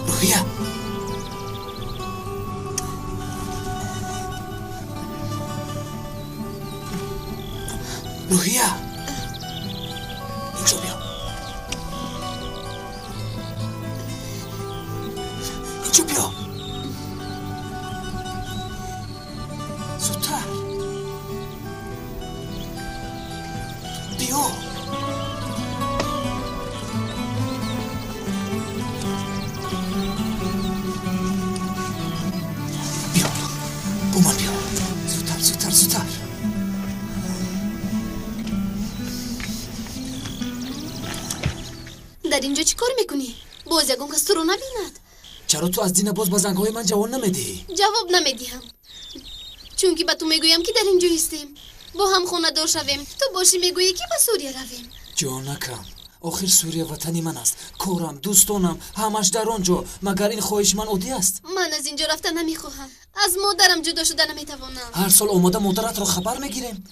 روحیه روحیه اینجا بیا اینجا بیا زودتر بیا در اینجا چی کار میکنی؟ باز یکون کس تو رو نبیند. چرا تو از دین باز با زنگهای من جواب نمیدی؟ جواب نمیدیم چون که به تو میگویم که در اینجا هستیم با هم خونه دار شویم، تو باشی میگویی که به سوریه رویم. جانکم آخر سوریه وطنی من است، کارم دوستانم همش در آنجا، مگر این خواهش من عادی است؟ من از اینجا رفتن نمیخواهم، از مادرم جدا شده نمیتوانم. هر سال آماده مادرت رو خبر میگیریم.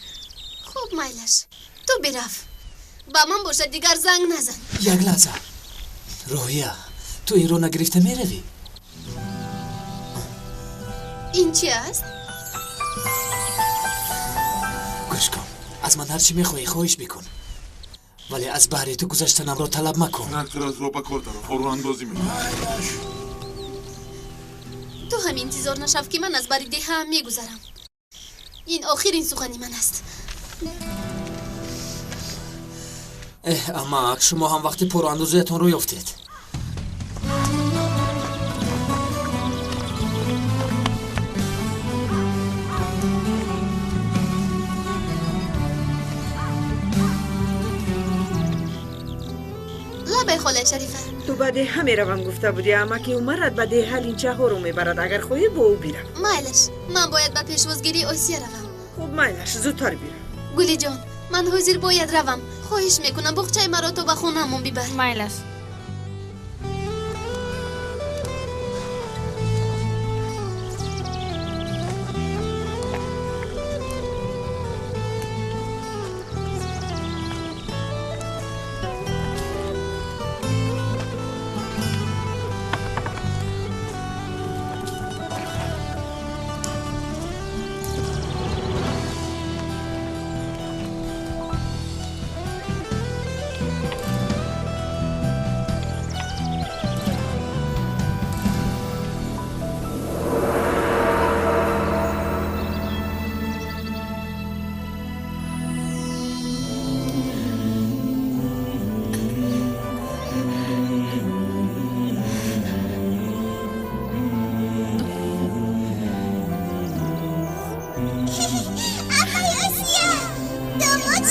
خب میلش تو برف، با من باشد دیگر زنگ نزن. یک لحظه روحیه، تو این رو نگرفته میروی؟ این چی است؟ گوش کن، از من هرچی میخوایی خواهش بکن، ولی از بحری تو گذشتنم را طلب مکن. از رو بکر دارم فرو اندازی میکنم. تو هم انتظار نشو که من از بری ده هم میگذرم. این آخرین سخنی من است. اما شما هم وقتی پر اندازه‌تون رو یافتید. لبه خاله شریفه، تو بده همه روم گفته بودی، اما که اومرد بده حال این چه ها رو میبرد. اگر خواهی با او بیرم. مایلش من باید به پیشوازگیری آسیه روم. خب مایلش زودتر بیرم. گلی جان من حاضر باید روم، خواهش میکنم بخچه مرا تو به خونمون ببر. مایلش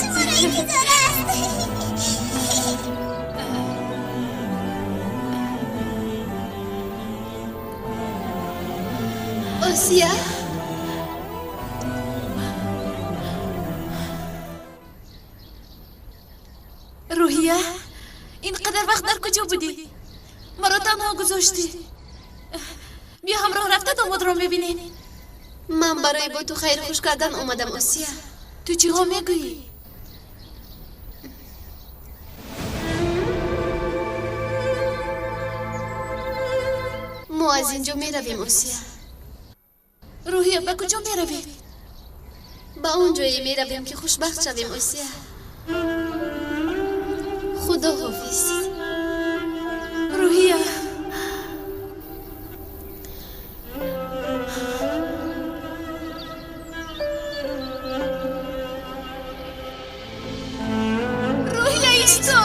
شما را انتظار است. آسیا روحیه اینقدر وقت در کجا بودی؟ مرا تنها گذاشتی. بیا همراه رفته داماد را میبینی. من برای با تو خیر خوش کردن اومدم آسیا. تو چی ها میگویی؟ ما از اینجا می رویم آسیا. روحیه به کجا میروی؟ با اون جایی می رویم که خوشبخت شویم آسیا. خدا حافظ. روحیه روحیه ایستا.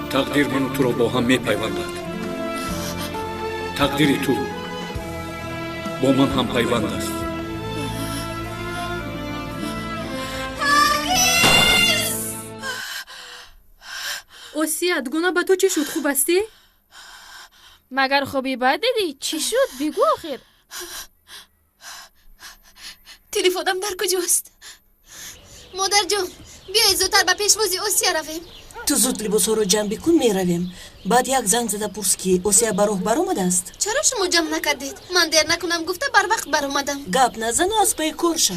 تقدیر من تو را با هم میپیوندد. تقدیر تو با من هم پیوند است. اوسیا دگونا با تو چی شد؟ خوب هستی؟ مگر خوبی بد دیدی؟ چی شد؟ بگو آخر. تلفنم در کجاست؟ مادر جان بیای زودتر به پیشوازی آسیا رویم. تو زود لباسا رو جمع بکن میرویم. بعد یک زنگ زده پرس که اوسیا براه برآمده است. چرا شما جمع نکردید؟ من دیر نکنم گفته بر وقت برآمدم. گپ نزن و از پی کار شو.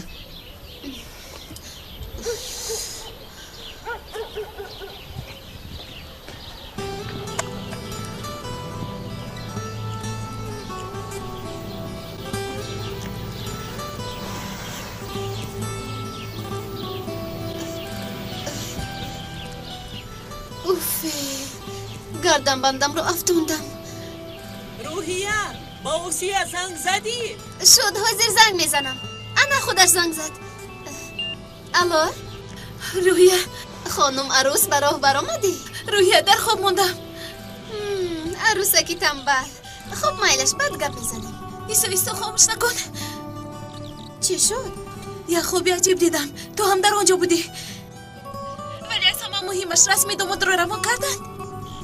گردن بندم رو افتوندم. روحیه با اوسیا زنگ زدی؟ شد حاضر زنگ میزنم. انا خودش زنگ زد. الو روحیه خانم عروس براه برآمدی؟ روحیه در خواب موندم. عروسکی تنبل. خب مایلش بعد گپ میزنیم. ایسا خاموش نکن. چی شد؟ یه خوبی عجیب دیدم. تو هم در آنجا بودی. ولی از همه مهمش رسمی داماد رو روان کردن.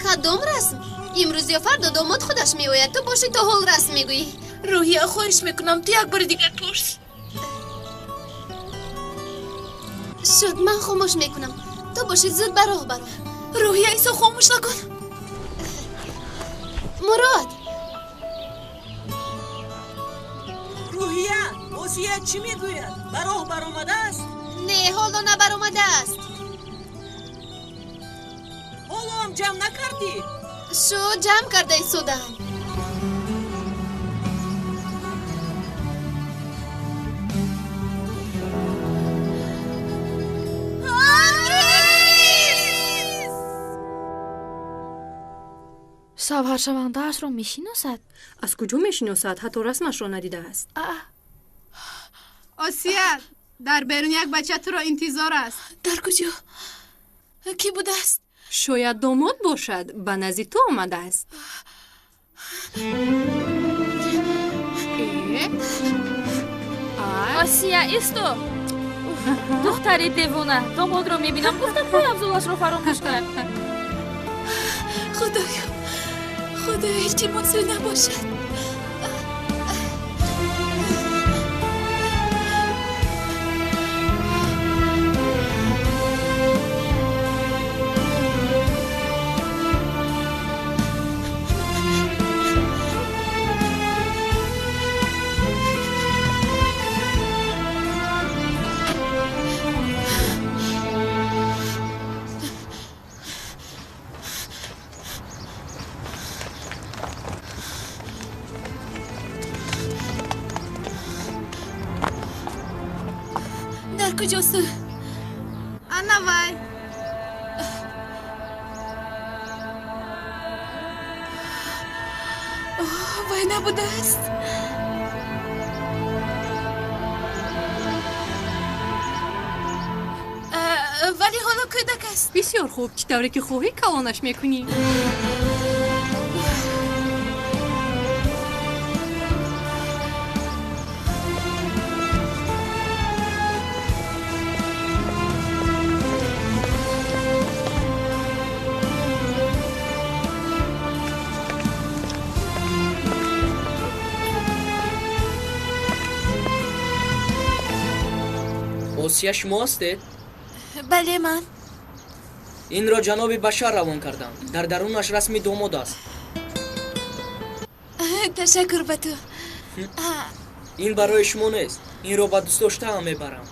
کدام رسم؟ امروز یا فردا داماد خودش میآید. تو باشی تا حال رسم میگویی. روحیه خواهش میکنم تو یک بار دیگر پرس. شد من خاموش میکنم. تو باشی زود براه برو. روحیه ایسا خاموش نکن. مراد روحیه اوسیا چی میگوید؟ براه برآمده است؟ نه حالا نبرآمده است. حالا هم جمع نکردی؟ شو جمع کرده ایستادم. سوار شونده اش را میشناسد. از کجا میشناسد؟ حتی رسمش را ندیده است. آسیا در بیرون یک بچه تو را انتظار است. در کجا؟ کی بوده است؟ شاید داماد باشد. به نزدیک تو آمده است. آسیا ایستو. دختری دیوانه. داماد را میبینم گفتم پایم زولش را فراموش کرد. خدایا هیچی منصر نباشد. انا навай. вай набудааст. вале ҳоло кӯдак аст. бисёр хуб, чӣ тавре ки хоҳӣ калонаш мекунӣ. осия шумо ҳастед? бале ман. инро ҷаноби башар равон кардам. дар дарунаш расми домод аст. ташаккур ба ту. ин барои шумо нест. инро ба дӯстдоштаам мебарам.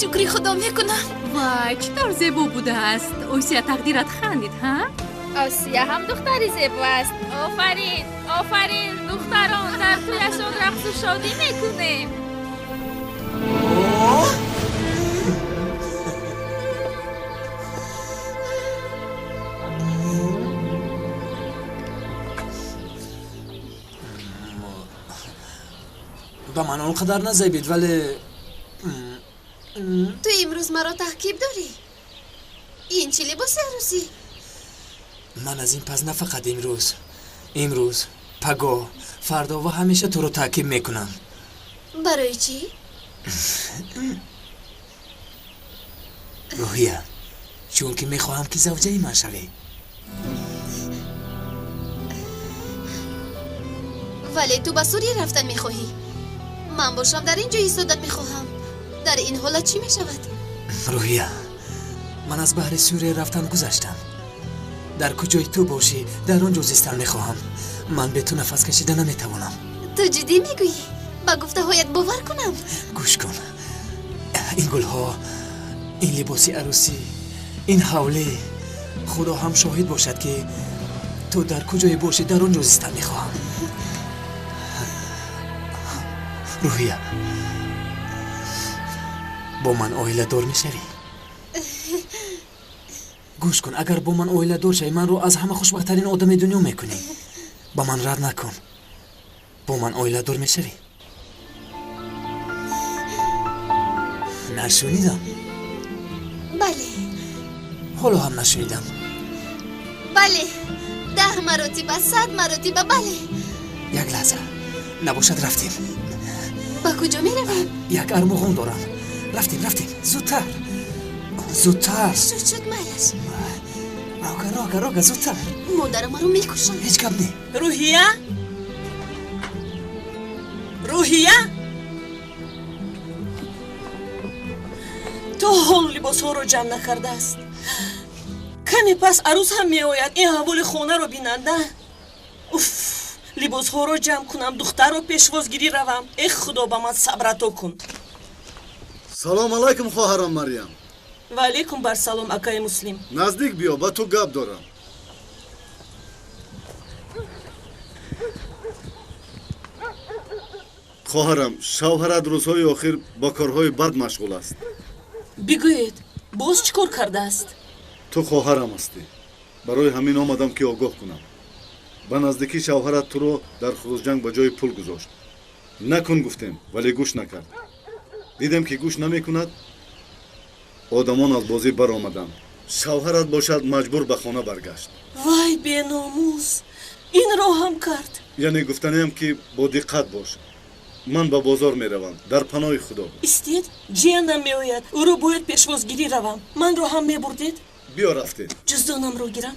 шукри худо мекунам. вай чӣ тавр зебо будааст. осия тақдират хандид ҳа? осия ҳам духтари зебо аст. офарин офарин духтарон, дар тӯяшон рақсу шодӣ мекунем. ба ман он қадар назебид, вале ту имрӯз маро таъқиб дорӣ? ин чӣ либоси арӯсӣ? ман аз ин пас на фақат имрӯз пагоҳ фардо ва ҳамеша туро таъқиб мекунам. барои чӣ? рӯҳия, чунки мехоҳам ки завҷаи ман шавӣ. вале ту ба сурия рафтан мехоҳӣ. ман бошам дар ин ҷо истодат мехоҳам. дар ин ҳолат чӣ мешавад? рӯҳия, ман аз баҳри сурия рафтан гузаштам. дар куҷои ту бошӣ, дар он ҷо зистан мехоҳам. ман бе ту нафас кашида наметавонам. ту ҷиддӣ мегӯӣ? ба гуфтаҳоят бовар кунам? гӯш кун. ин гулҳо, ин либоси арӯсӣ, ин ҳавлӣ, худо ҳам шоҳид бошад ки ту дар куҷое бошӣ, дар он ҷо зистан мехоҳам. рӯҳия, бо ман оиладор мешавӣ? гӯш кун, агар бо ман оиладор шавӣ, манро аз ҳама хушбахттарин одами дунё мекунӣ. ба ман рад накун. бо ман оиладор мешавӣ? нашунидам? бале. ҳоло ҳам нашунидам. бале. 10 маротиба, 100 маротиба бале. як лаҳза. набошад рафтем. ба куҷо меравем? як армоғон дорам. рафтем. зудтар. шуд майаш. рога, зудтар. модарам маро мекушанд. ҳеҷ гап не. рӯҳия, то ҳол либосҳоро ҷамъ накардааст. каме пас арӯз ҳам меояд ин ҳаволи хонаро бинанда. уф, либосҳоро ҷамъ кунам, духтарро пешвозгирӣ равам. эх худо, ба ман сабрато кун. салом алайкум хоҳарам марьям. ва алайкум барсалом акаи муслим. наздик биё, ба ту гап дорам. хоҳарам, шавҳарат рӯзҳои охир ба корҳои бад машғул аст. бигӯед, боз чӣ кор кардааст? ту хоҳарам ҳастӣ. барои ҳамин омадам ки огоҳ кунам. ба наздикӣ шавҳарат туро дар хурӯҷанг ба ҷои пул гузошт. накун гуфтем, вале гӯш накард. дидем ки гӯш намекунад, одамон аз бозӣ баромаданд. шавҳарат бошад маҷбур ба хона баргашт. вай беномус, инро ҳам кард. яъне гуфтанеам ки бо диққат бош. ман ба бозор меравам, дар паноҳи худо. истед, ҷиянам меояд, ӯро бояд пешвозгирӣ равам. манро ҳам мебурдед? биё рафтем. ҷуздонамро гирам.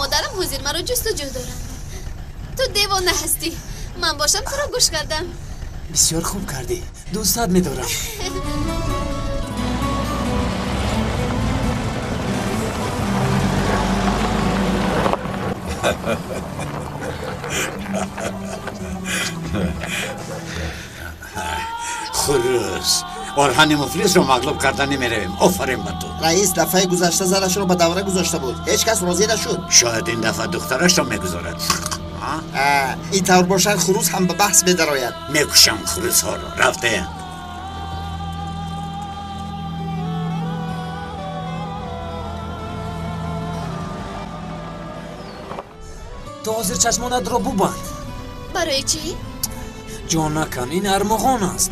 مادرم حضور مرا جستجو دارم. تو دیوانه هستی. من باشم تو را گوش کردم. بسیار خوب کردی. دوستت می‌دارم. خروس orhan مفلس رو مغلوب کردن نمیرویم. آفرین به تو. رئیس دفعه گذشته زرش رو به دوره گذاشته بود. هیچ کس راضی نشد. شاید این دفعه دخترش رو میگذارد. این طور باشد خروس هم به بحث بدراید. میکشم خروس ها رو. رفته تو حاضر چشمانت را ببند. برای چی؟ جان نکن، این ارمغان است.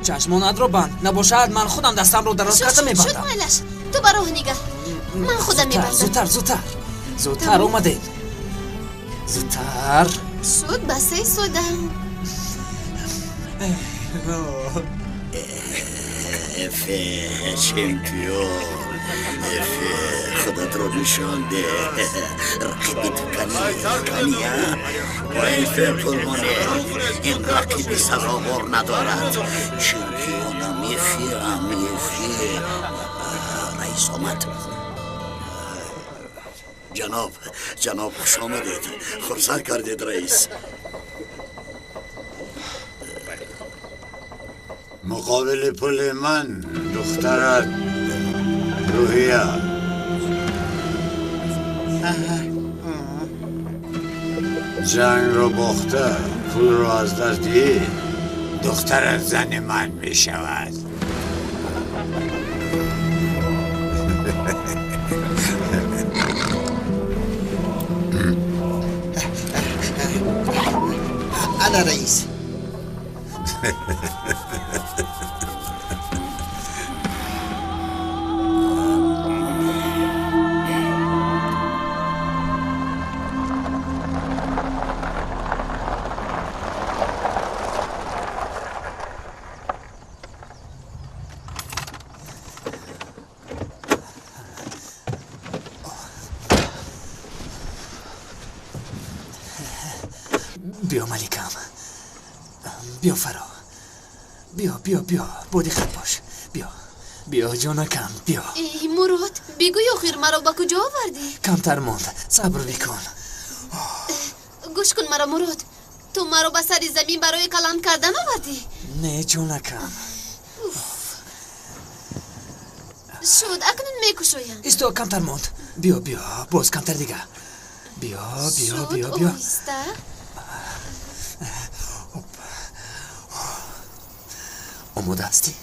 چشمانت را بند. نباشد من خودم دستم رو دراز کرده میبندم. شد مالش. تو برای نگاه. من خودم میبندم. زودتر اومده. زودتر. شد بسه سودم. افه چمپیون. خودت رو نشان ده. رقیبی تو کنیه با افه پرمونه. این رقیبی سوابر ندارد. چمپیونم افه رئیس آمد. جناب خوش آمدید. خرسند کردید رئیس. مقابل پل من دخترت روحیه. جنگ رو باخته پول رو از دست دید. دخترت زن من می شود. انا رئیس. بیا ملیکم. بیا فرا. بیا بودی خط باش. بیا جانکم بیا. ای مراد بگوی آخر مرا با کجا آوردی؟ کمتر ماند. صبر بکن. گوش کن مرا مراد. تو مرا به سر زمین برای کلام کردن آوردی؟ نه جانکم. شد اکنون میکشویم. ایستو کمتر ماند. بیا باز کمتر دیگه. بیا آهسته. آماده هستی؟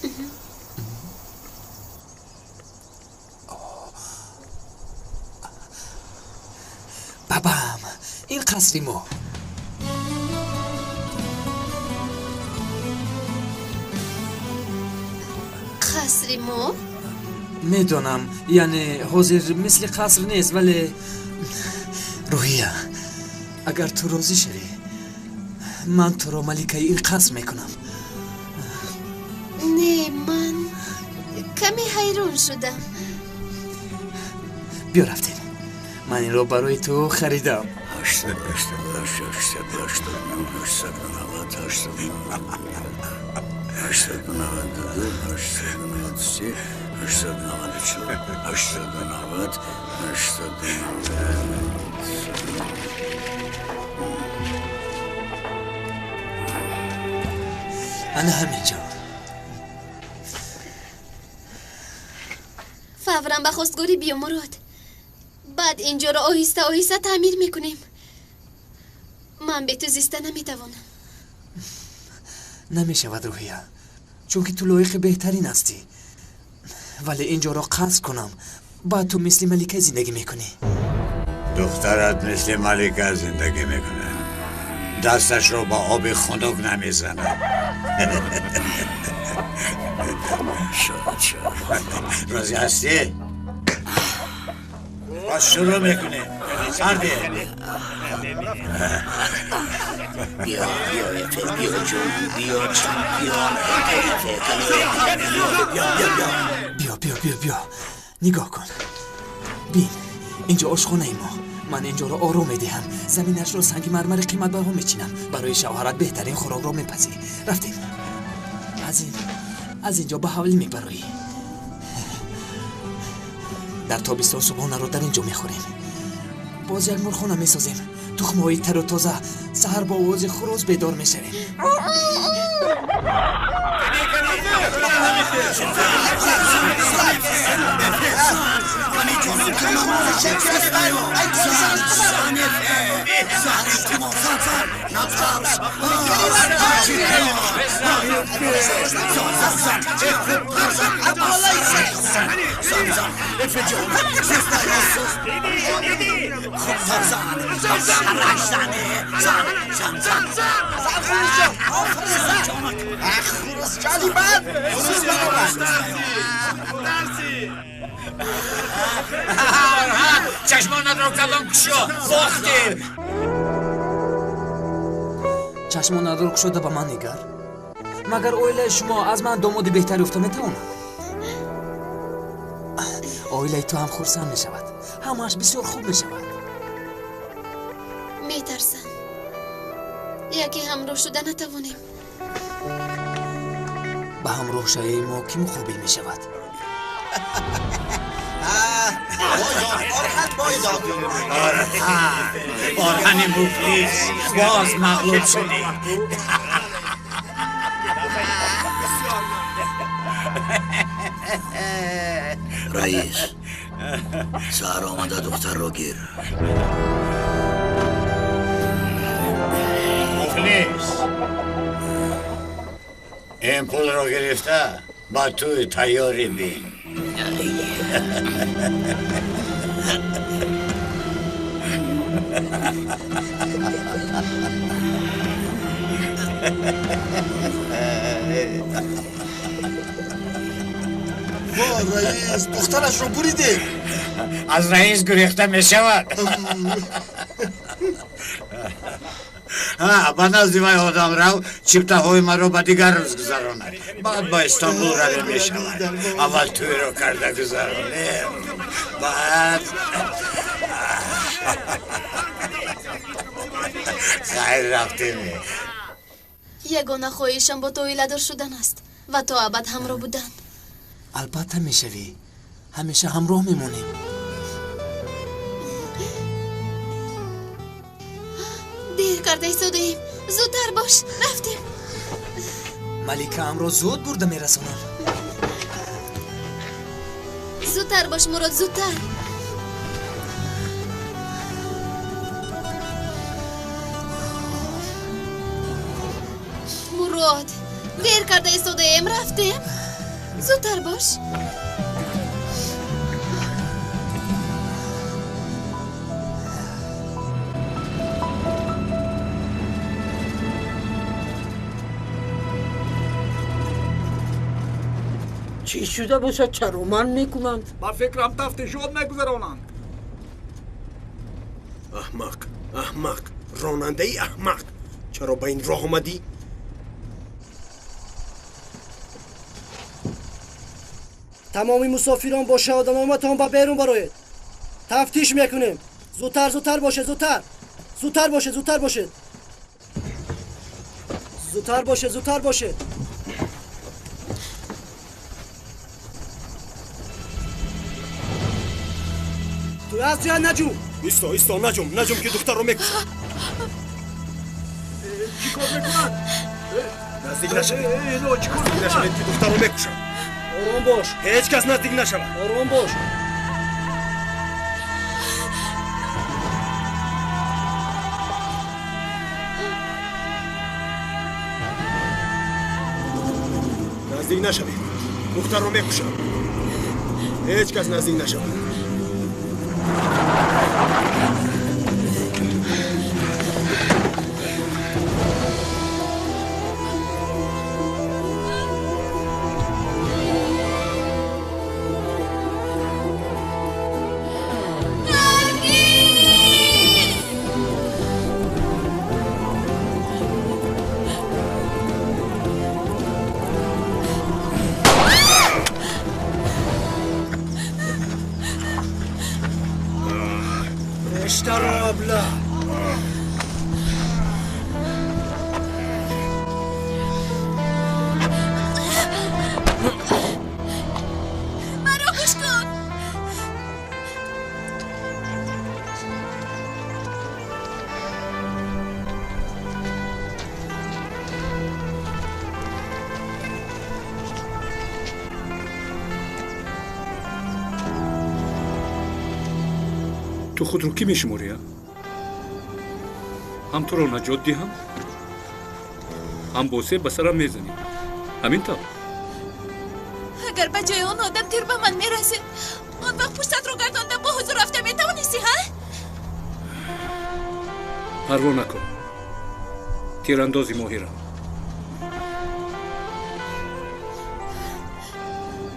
بابام این قصری ما. قصری ما؟ میدونم یعنی حاضر مثل قصر نیست ولی روحیه اگر تو راضی شدی من تو رو ملکه این قصر میکنم. نه من کمی حیران شدم. بیا رفتیم. من این رو برای تو خریدم. انا همینجا. فورا به خواستگاری بیا مراد. بعد اینجا رو آهسته تعمیر میکنیم. من به تو زیسته نمیتوانم. نمیشود روحیه چون که تو لایق بهترین هستی. ولی اینجا رو قصد کنم بعد تو مثل ملکه زندگی میکنی. دخترت مثل ملکه زندگی میکنه. دستش رو با آب خنک نمیزنه. راضی هستی؟ باز شروع میکنه. سردی بیا جون بیا چمپیون. بیا نگاه کن. بین اینجا آشخانه ما. من اینجا رو آروم میدهم. زمینش رو سنگ مرمر قیمت بها میچینم. برای شوهرت بهترین خوراک رو میپزی. رفتیم. از اینجا به حوالی میبرایی. در تابستان صبحانه رو در اینجا میخوریم. باز یک مرغخانه میسازیم. تخم‌های تر و تازه. سحر با آواز خروس بیدار میشویم. چشمانت رو کلام کشو باختیم. چشمانت رو کشو به من نگر. مگر اویله شما از من داماد بهتری افته میتونه؟ اویله تو هم خرسند میشود. همش بسیار خوب میشود. میترسم یکی همراه شده نتوانیم. به همراه شایی ما کی مقابل میشود؟ آرهن مفلیس باز مغلوب شدی. رئیس سهر آمده دختر رو گیر. مفلیس این پول رو گرفته با توی تیاری بین. رئیس دخترش رو بریده. از رئیس گریخته می شود. با نزدیمای آدم رو چیپته های ما رو با دیگر روز گذرانه. بعد با استانبول رو می شود. اول توی رو کرده گذرانه. بعد خیر رفتیم. یگانه خواهشم با تو ویلادار شدن است و تا ابد همراه بودن. البته میشوی. همیشه همراه میمونیم. دیر کرده ایستادیم. زودتر باش. رفتیم. ملیکه امروز زود برده میرسونم. زودتر باش مراد زودتر. مراد دیر کرده ایستادیم. رفتیم. زودتر باش. چی شده باشه چرا من میکنند؟ با فکرم تفت شد نگذرانند. احمق راننده ای احمق. چرا با این راه آمدی؟ تمامی مسافران با شهادتنامه‌تان به بیرون برآیید. تفتیش میکنیم. زودتر باشه. زودتر باشه. زودتر باشه. تو از یا نجوم. ایستا نجوم که دختر رو میکشن. چی کار میکنن؟ نزدیک نشوید که دختر رو میکشن. آرام باش. هیچ کس نزدیک نشود. آرام باش. نزدیک نشوید. دختر رو میکشن. هیچ کس نزدیک نشود. خود رو کی میشموری؟ هم تو رو نجات دهم هم بوسه به سرم میزنی. همین تا اگر به جای آن آدم تیر به من میرسید آن وقت پشتت رو گرداندم با حضور رفته میتوانستی ها؟ پروا نکن. تیراندازی ماهرم.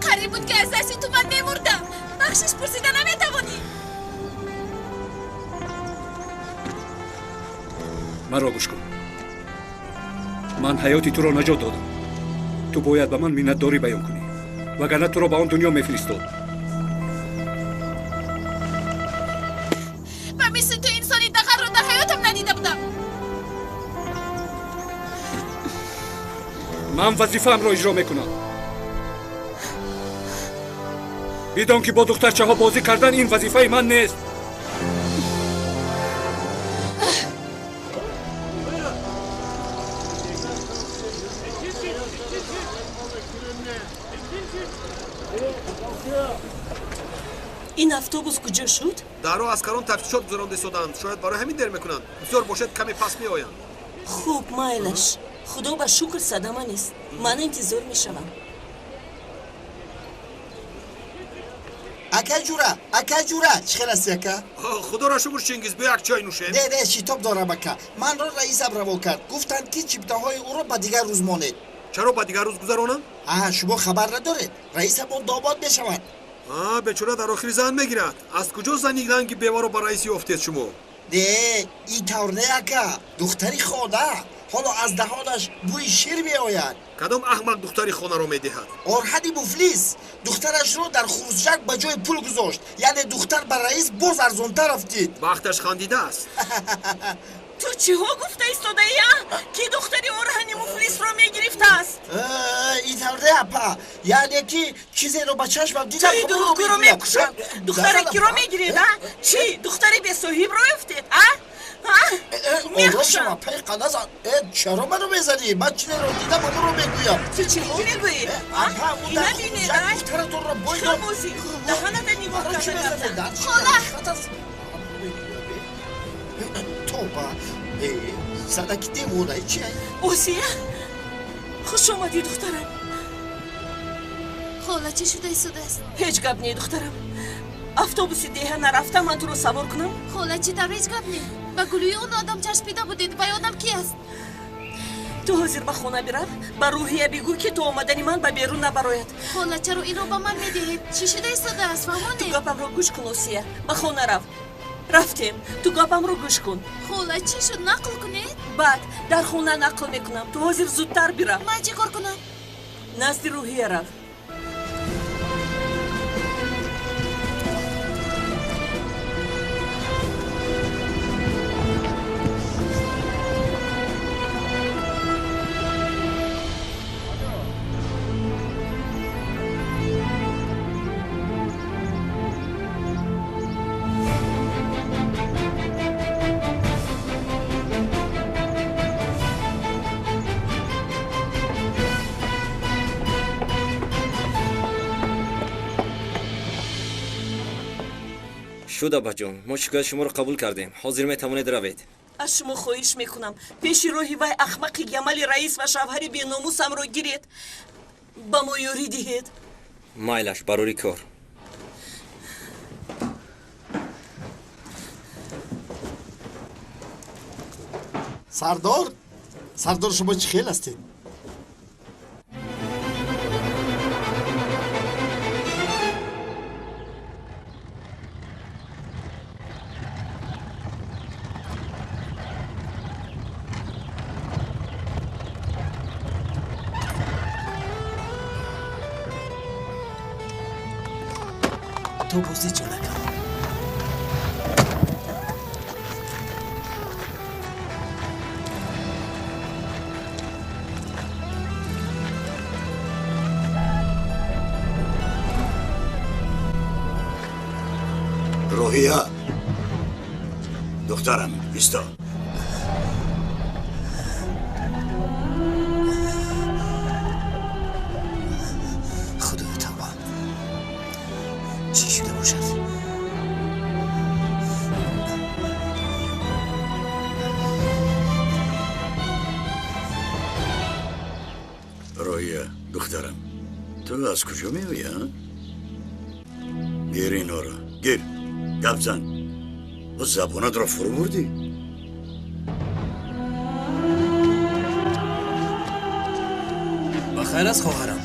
قریب بود که از دستی تو من میمردم. بخشش پرسیدن نمیتوانی. مرا گوش کن. من حیاتی تو را نجات دادم. تو باید به من منتداری بیان کنی وگرنه تو را به آن دنیا میفرستم. من مثل تو انسانی دقیق رو در حیاتم ندیده بودم. من وظیفه‌ام را اجرا میکنم. بدان که با دخترچه ها بازی کردن این وظیفه من نیست. این اتوبوس کجا شد؟ даро аскарон тафтишот гузаронда истоданд. шояд барои ҳамин дер мекунанд. бисёр бошад каме пас меоянд. خوب майлаш. خدا ба шукр садама нест. ман интизор мешавам. ака ҷура чӣ хел ҳасти ака? худоро шукр чингиз бо як чой нӯшем. не шитоб дорам ака. манро раисам раво кард. гуфтанд ки чиптаҳои ӯро ба дигар рӯз монед. чаро ба дигар рӯз гузаронанд? шумо хабар надоред? раисамон добод мешавад. бечора дар охири зан мегирад. аз куҷо зани ранги беваро ба раис ёфтед шумо? не ин тавр не ака. духтари хона. ҳоло аз даҳонаш бӯи шир меояд. кадом аҳмақ духтари хонаро медиҳад? орҳади муфлис духтарашро дар хурусҷак ба ҷои пул гузошт. яъне духтар ба раис боз арзонтар афтид. бахташ хандидааст. تو چی‌ها گفته ایستاده‌ای که دختری орҳани муфлисро мегирифтааст؟ این طور نه اپا. یعنی که چیزی رو با چشمم دیدم توی دروغگو رو میکشد. دختری کی رو میگیرید؟ چی؟ دختری به صاحب رو افتید؟ میخوشم پیقا نزن. چرا منو میزنی؟ من چیزی رو دیدم اما رو میگویم. تو چی میگویی؟ اینا بینید؟ دخترتون رو بایدم. خاموشی دهانت نگاه کردن. توبه صدقی دیوونه چیه؟ اوسیه؟ خوش اومدی دخترم. خاله چی شده ایستاده است؟ هیچ گپ نی دخترم. اتوبوس دیگه نرفتم من تو رو سوار کنم. خاله چی در هیچ گپ نی؟ با گلوی اون آدم چشپیده بودید. با آدم کی است؟ تو حاضر به خونه برم؟ با روحیه بگو که تو آمدنی من به بیرون نبراید. خاله چرا این رو با من میدهید؟ چی شده ایستاده است؟ فهمانه؟ تو گپم رو گوش کن اوسیه. به خونه رفت. رفتیم. تو گپم رو گوش کن. خاله چی شد؟ نقل کنید؟ بعد در خونه نقل میکنم. تو حاضر زودتر برم. من چی کار کنم؟ نزد روحیه رفت. شد ابا جان ما شکایت شما رو قبول کردیم حاضر میتوانید روید از شما خواهش میکنم پیش روحی وای احمق گمال رئیس و شوهر بی‌ناموسم رو گیرید با ما یاری دهید مایلش بروری کار سردار شما چه خیل هستید؟ تو بازی چه نکن روحیه دخترم بیستا خدای تمام چی شده باشد تو از کجا میوی ها؟ گیر اینا را گیر گپ زن و زبانت را فرو بردی بخیر است خواهرم.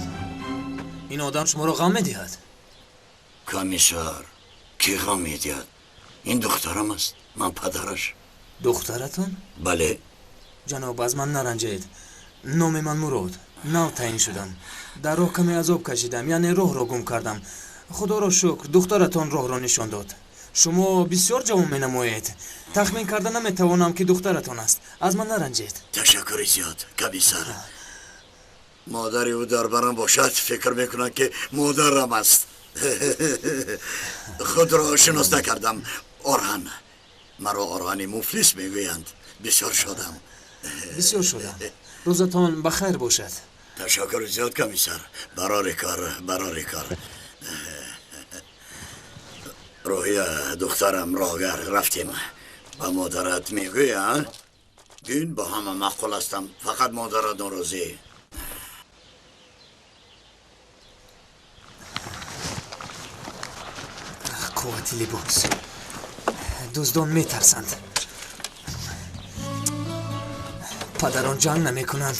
این آدم شما را غم میدهد. کمیسر کی غم میدهد؟ این دخترم است، من پدرش. دخترتون؟ بله. جناب از من نرنجید. نام من مراد. نو تعیین شدم. در راه کمی عذاب کشیدم، یعنی راه را گم کردم. خدا را شکر دخترتان راه را نشان داد. شما بسیار جوان می نمایید. تخمین کردن نمیتوانم که دخترتان است. از من نرنجید. تشکر زیاد کمیسر. مادری او در برم باشد فکر میکنن که مادرم است. خود را شناس نکردم. آرهن مرا آرهنی مفلس میگویند. بسیار شدم. بسیار شدم. روزتان بخیر باشد. تشکر زیاد کمیسر. برای کار روحیه دخترم راگر رفتیم. با مادرت میگویند این با همه معقول هستم، فقط مادرت ناراضی. قوتی لباس دزدان میترسند. پدران جنگ نمیکنند.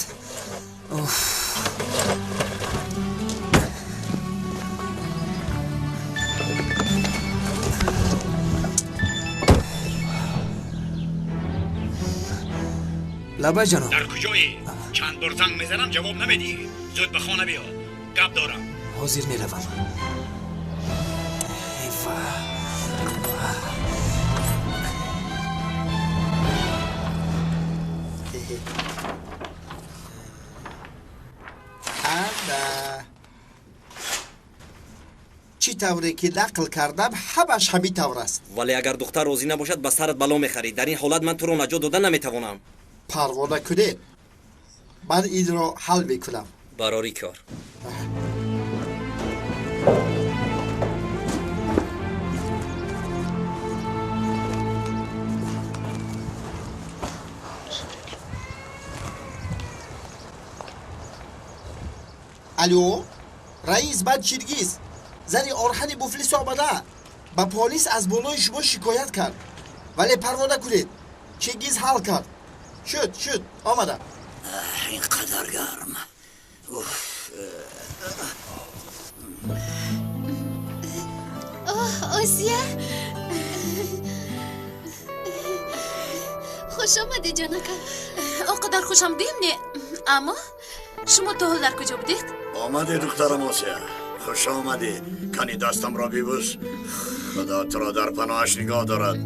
لبه جناب. در کجایی؟ چند بار زنگ میزنم جواب نمیدی. زود به خانه بیا. گپ دارم. حاضر میروم. چی طوری که نقل کردم همش همین طور است. ولی اگر دختر راضی نباشد به سرت بلا میخری. در این حالت من تو رو نجات دادن نمیتوانم. پروانه کنید. من این را حل میکنم. براری کار. الو رئیس من چرگیز زنی آرهن مفلس آمده با پلیس از بالای شما شکایت کرد ولی پروانه کنید. چنگیز حل کرد. شد آمده. اینقدر گرم. آسیا خوش آمده جانکم. آقدر خوشم گویم نه. اما شما تا حال در کجا بودید؟ آمده دخترم آسیا. خوش آمدی. کنی دستم را بیبوس. خدا تو را در پناهش نگاه دارد.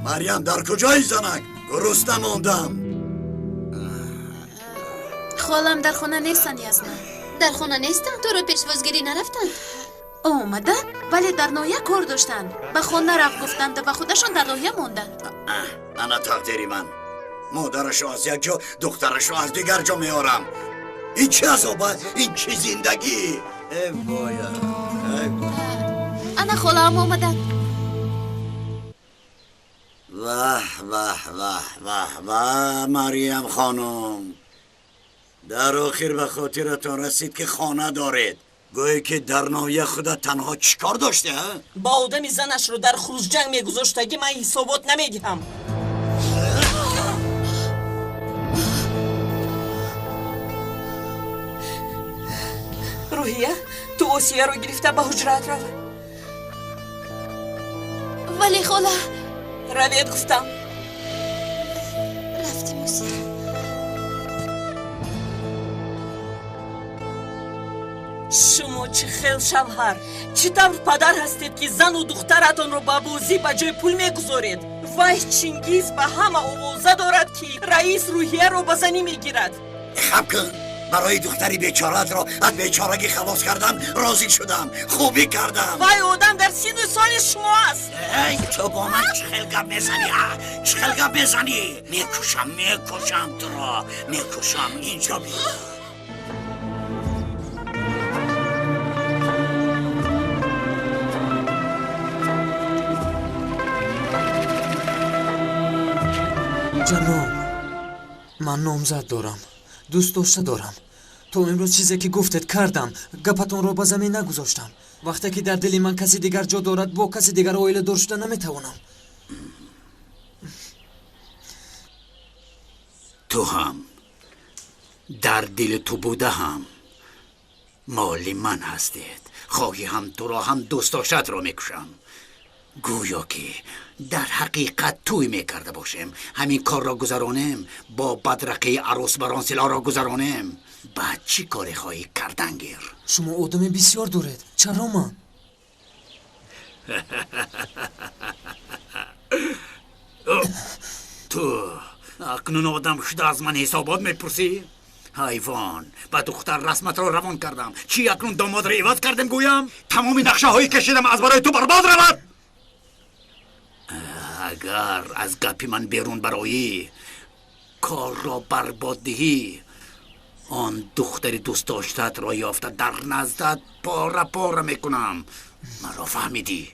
مریم در کجایی زنک؟ گرسنه ماندم. خالم در خانه نیستن یزنا. در خانه نیستن؟ تو رو پیشوازگیری نرفتن؟ آمدن ولی در ناحیه کار داشتن. به خانه رفت گفتند و خودشون در ناحیه موندن. انا تقدیری من. مادرشو از یک جا دخترشو از دیگر جا میارم. این چه عذابه؟ این چه زندگی؟ ای بایا انا خالم آمدن. واه مریم خانم، در آخر به خاطرتان رسید که خانه دارید. گویی که در ناحیه خودت تنها چیکار داشته ها؟ با آدم زنش رو در خروج جنگ میگذاشتگی من حسابات نمیدهم. روحیه تو آسیه رو گرفته به حجرت رو. ولی خاله روید گفتم. رفتیم آسیه. شما چه خیل شوهر، چه طور پدر هستید که زن و دخترتان رو با بازی به جای پول میگذارید. وای چنگیز به همه آوازه دارد که رئیس روحیه رو به زنی میگیرد. خب کن، برای دختری بیچارت را از بیچارگی خلاص کردم. راضی شدم، خوبی کردم. وای آدم در سین سال شما است. ای تو با من چخل گپ میزنی؟ چخل گپ میزنی؟ میکشم تو را، میکشم. اینجا بیا. جناب من نامزد دارم، دوست داشته دارم. تو امروز چیزی که گفتید کردم. گپتون رو با زمین نگذاشتم. وقتی که در دل من کسی دیگر جا دارد با کسی دیگر اویل دار شده نمیتوانم. تو هم در دل تو بوده هم مال من هستید. خواهی هم تو را هم دوست داشت را میکشم. گویا که در حقیقت توی میکرده باشم. همین کار را گذرانم با بدرقه عروس برانسلا را گذرانم. بعد چی کاری خواهی کردن گیر؟ شما آدم بسیار دارید. چرا من؟ تو اکنون آدم شده از من حسابات میپرسی؟ حیوان، با دختر رسمت را روان کردم. چی اکنون داماد را عوض کردم گویم؟ تمامی نقشه هایی کشیدم از برای تو برباد رود. اگر از گپی من بیرون برایی کار را برباد دهی، آن دختر دوست داشتت را یافته در نزدت پاره پاره میکنم. مرا فهمیدی؟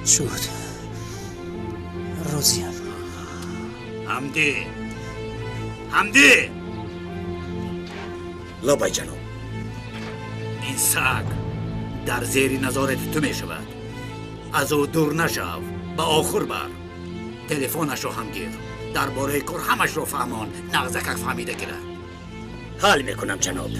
شد راضیم. حمدی لابای جناب، این سگ در زیر نظارت تو می شود. از او دور نشو. به آخر بر تلفنش رو هم گیر. درباره کار همش رو فهمان. نغزکک فهمیده گیره. حال میکنم جناب.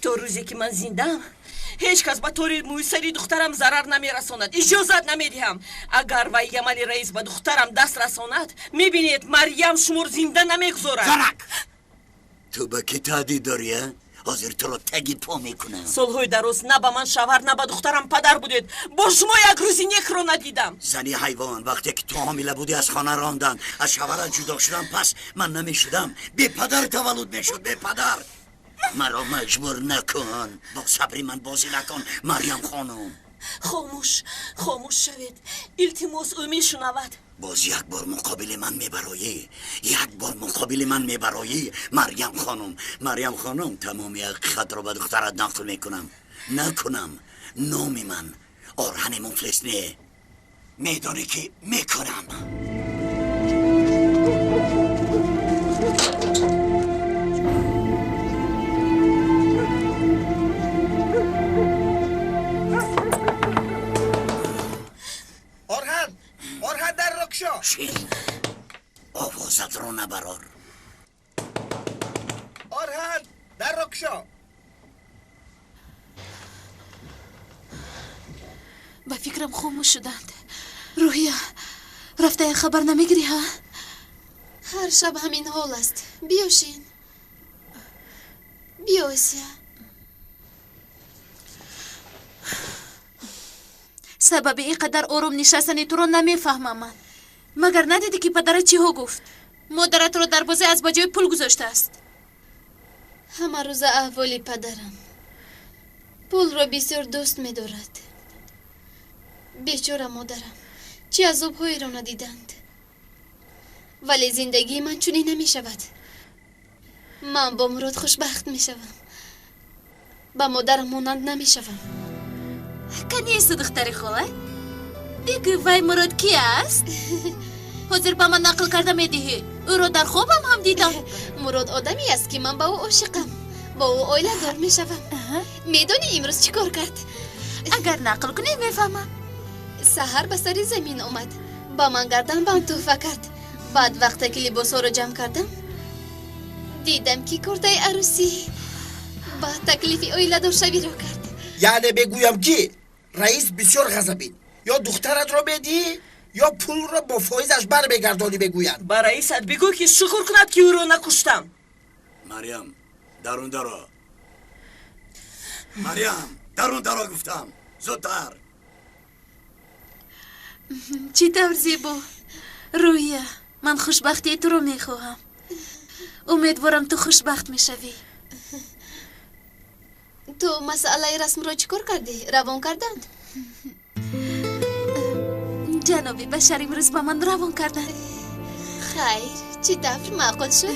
تو روزی که من زندم هیچ کس به طور موسری دخترم ضرر نمیرساند. اجازت نمیدهم. اگر وی یمنی رئیس به دخترم دست رساند میبینید مریم شمور زنده نمیگذارد. زنک تو به کی تهدید داری؟ حاضر تو رو تگی پا میکنم. سالهای دراز نه به من شوهر نه به دخترم پدر بودید. با شما یک روزی نیک رو ندیدم. زنی حیوان، وقتی که تو حامله بودی از خانه راندن. از شوهرت جدا شدم. پس من نمیشدم. بی پدر تولد میشد. بی پدر. مرا مجبور نکن. با صبری من بازی نکن مریم خانم. خاموش شوید. التماس او میشنود. باز یک بار مقابل من میبرایی. یک بار مقابل من میبرایی مریم خانم. تمامی خط را به دخترت نقل میکنم. نکنم. نام من آرهن مفلس نه. میدانی که میکنم. آرهن در رکشا. شیرین آوازت رو نبرار. آرهن در رکشا. با فکرم خاموش شدند. روحیه رفته خبر نمیگیری ها؟ هر شب همین حال است. بیاشین. بیا آسیا. سبب اینقدر آروم نشستن تو رو نمیفهمم من. مگر ندیدی که پدرت چی ها گفت؟ مادرت رو در بازی از بجای پول گذاشته است. همه روز احوالی پدرم. پول رو بسیار دوست می دارد. بیچاره مادرم چی عذاب‌هایی را ندیدند. ولی زندگی من چنین نمی شود. من با مراد خوشبخت می شوم. با مادرم مانند نمی شوم. کنی است دختری خواه؟ دیگه وای مراد کی است؟ حاضر با من نقل کرده میدهی. او رو در خوابم هم دیدم. مراد آدمی است که من با او عاشقم. با او اویله دار می شوم. میدونی امروز چی کار کرد؟ اگر نقل کنی میفهمم. سحر به سر زمین اومد. با من گردن بند تحفه کرد. بعد وقتی که لباس رو جمع کردم دیدم که کرته عروسی با تکلیف اویله دار شوی رو کرد. یعنی بگویم که رئیس بسیار غضبید. یا دخترت رو بدی یا پول رو با فایزش بر بگردانی. بگویم با رئیست بگو که شکر کند که او رو نکشتم. مریم درون درا. مریم درون درا گفتم. زودتر. چی طور زیبا رویه. من خوشبختی تو رو میخواهم. امیدوارم تو خوشبخت میشوی. تو مسئله رسم را چیکار کردی؟ روان کردند؟ جناب بشر امروز با من روان کردن. خیر چی دفر معقول شد؟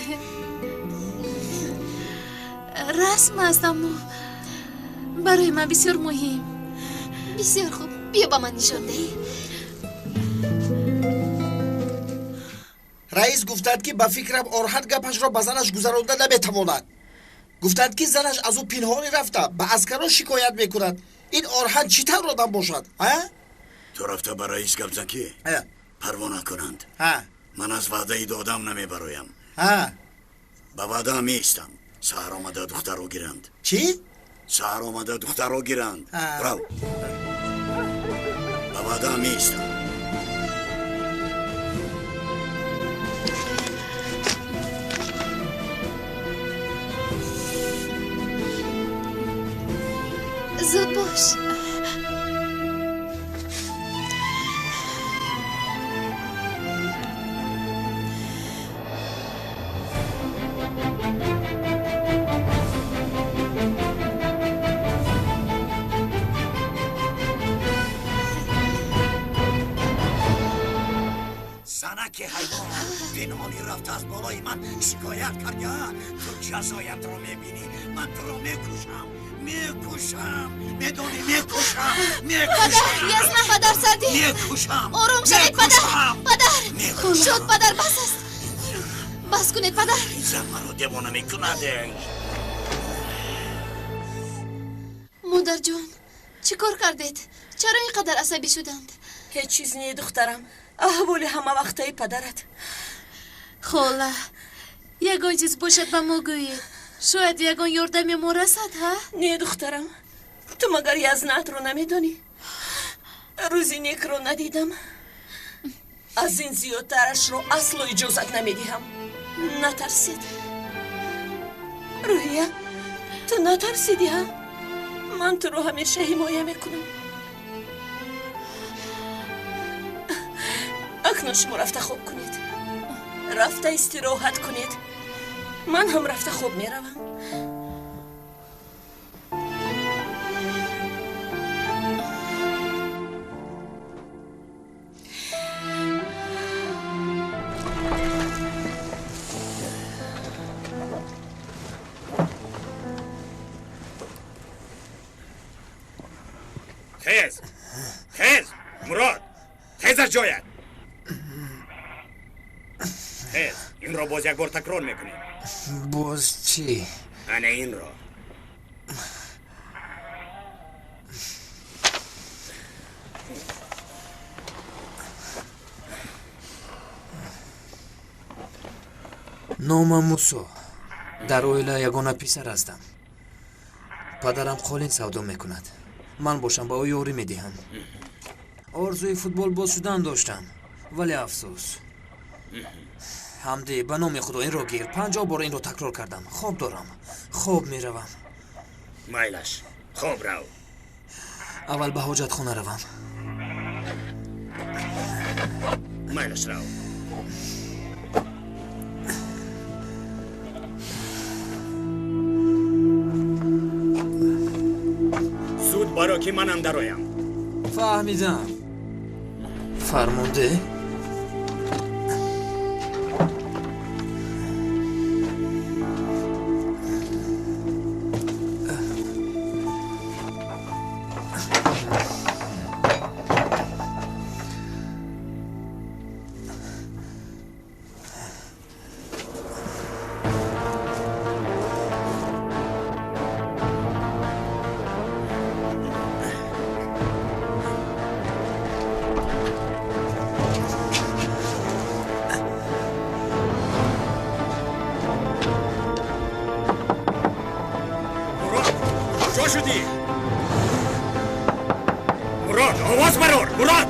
رسم است اما برای من بسیار مهم. بسیار خوب بیا با من نشان دهی. رئیس گفتند که با فکرم آرهن گپش را به زنش گذرانده نمیتواند. گفتند که زنش از او پنهانی رفته به عسکران شکایت میکند. این آرهن چی طور آدم باشد؟ تو رفته به رئیس گپ زن که پروانه کنند. من از وعده دادم نمیبرایم. به وعده هم ایستم. سهر آمده دختر رو گیرند. چی؟ سهر آمده دختر رو گیرند. رو به وعده هم ایستم. زود باش. زنک حیوان پنهانی رفته از بالای من شکایت کرده. تو جزایت رو میبینی. من تو رو میکشم. میدونی میکشم. پدر یزنه پدر سردی. میکشم. آروم شدید پدر. شد پدر بس است. بس کنید پدر. این زن من رو دیوانه میکنده. مادر جان چی کار کردید؟ چرا اینقدر عصبی شدند؟ هیچ چیز نیه دخترم. احوال همه وقتای پدرت. خاله یگان چیز باشد به ما گویید. شاید یگان یاردم ما رسد ها؟ نه دخترم تو مگر یزنت رو نمیدونی؟ روزی نیک رو ندیدم. از این زیادترش رو اصلا اجازت نمیدیم. نترسید روحیه. تو نترسیدی ها؟ من تو رو همیشه حمایه میکنم. اکنون شما رفته خوب کنید. رفته استراحت کنید. من هم رفته خوب میروم. خیز مراد خیز از جایت. خیز این را باز یک بار تکرار میکنیم. باز چی؟ نه این را. نامم موسو. در اویلا یگانه پیسر هستم. پدرم قالین سودا میکند. من باشم با او یاری میدهم. آرزوی فوتبال باز شدن داشتم ولی افسوس. حمدی به نام خدا این را گیر. 50 بار این را تکرار کردم. خواب دارم. خواب میروم. مایلش خواب رو. اول به حاجت خونه روم. مایلش رو. زود برو که منم درایم. فهمیدم. فرمانده؟ شدی؟ مراد آواز برار. مراد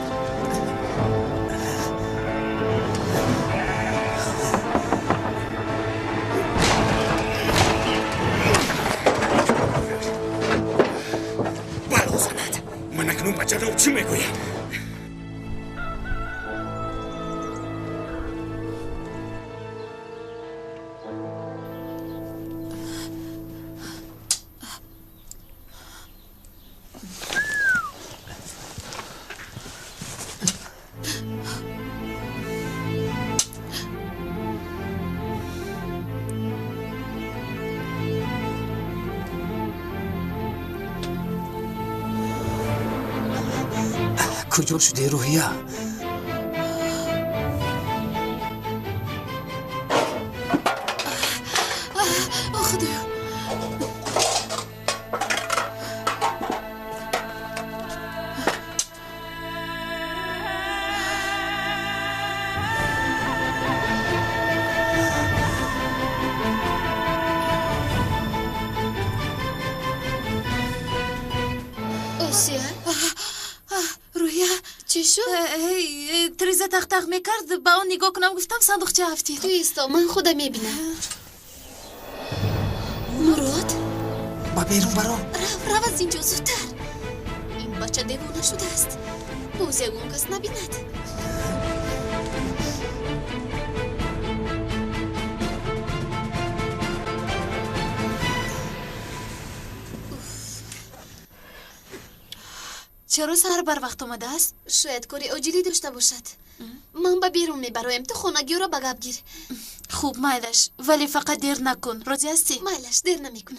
بلو زند. من اکنون بچه رو چی میگویم؟ کجا شده روحیه؟ خدایا اوسیا روحیه چی شد؟ تریزه تق میکرد با اون نگاه کنم گفتم صندوقچه هفتید تو ایستا من خودم میبینم مراد با بیرون برو رو از اینجا زودتر این بچه دیوانه شده است بوزه اون کس نبیند چرا سهر بر وقت آمده است؟ شاید کاری عاجلی داشته باشد من با بیرون میبرایم تو خونگی را به گپ گیر خوب مایلش ولی فقط دیر نکن راضی هستی؟ مایلش دیر نمیکنم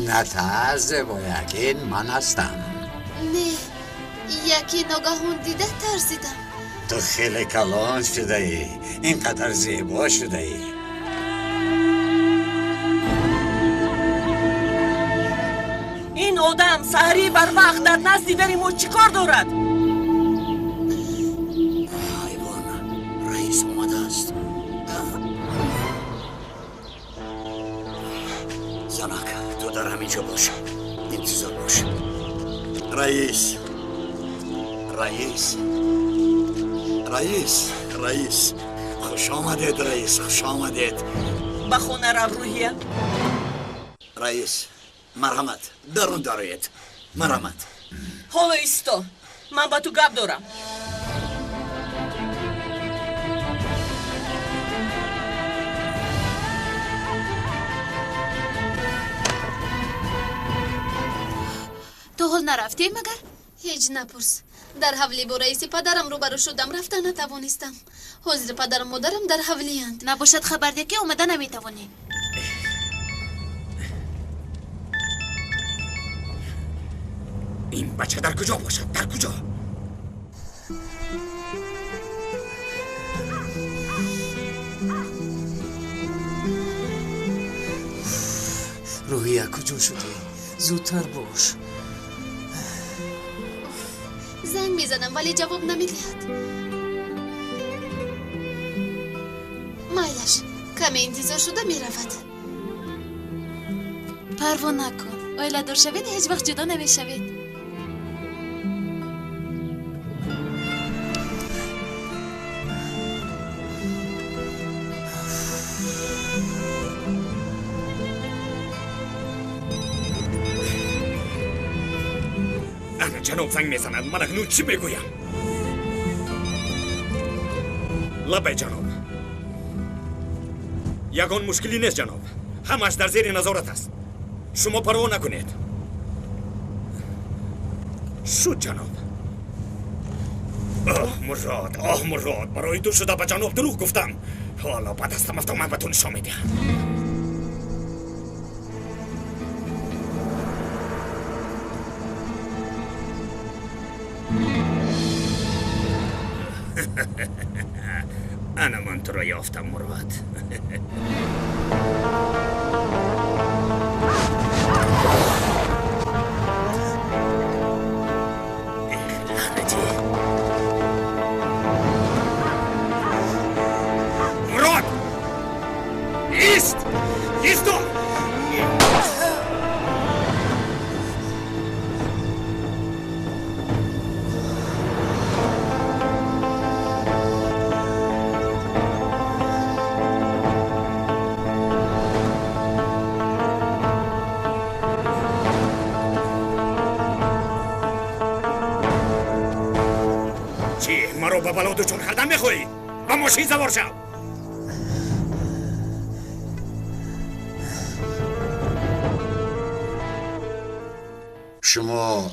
نترس با یقین من هستم. نه یکی ناگهان دیده ترسیدم. تو خیلی کلان شده ای، اینقدر زیبا شده ای. این آدم سحری بر وقت در نزد در ما چیکار دارد؟ حیوان رئیس اومده است. زنک تو در همینجا باش، انتظار باش. رئیس خوش آمدید رئیس، خوش آمدید. به خونه رو روحیه. رئیس مرحمت، درون دارید. مرحمت. حالا ایستا، من با تو گپ دارم. تو حال نرفتی مگر؟ هیچ نپرس. در حولی با رئیس پدرم روبرو شدم، رفتن نتوانستم. حضور پدرم مادرم در حولی اند. نباشد خبر ده که اومده نمیتوانی. این بچه در کجا باشد؟ در کجا؟ روحیه کجا شدی؟ زودتر باش. زنگ میزنم ولی جواب نمیدهد. مایلش کمی انتظار شده میرود. پروا نکن، اویلا دور شوید هیچ وقت جدا نمیشوید. جناب زنگ میزند، من اکنون چی بگویم؟ لبه جناب، یگان مشکلی نیست جناب، همش در زیر نظارت است. شما پروا نکنید. شد جناب. آه مراد، برای تو شده به جناب دروغ گفتم. حالا بعد از تمام من به تو نشان میدهم. انا من تو را یافتم مراد. مراد ایستو. رو به بلا دچار کردن میخوری و ماشین سوار شو. شما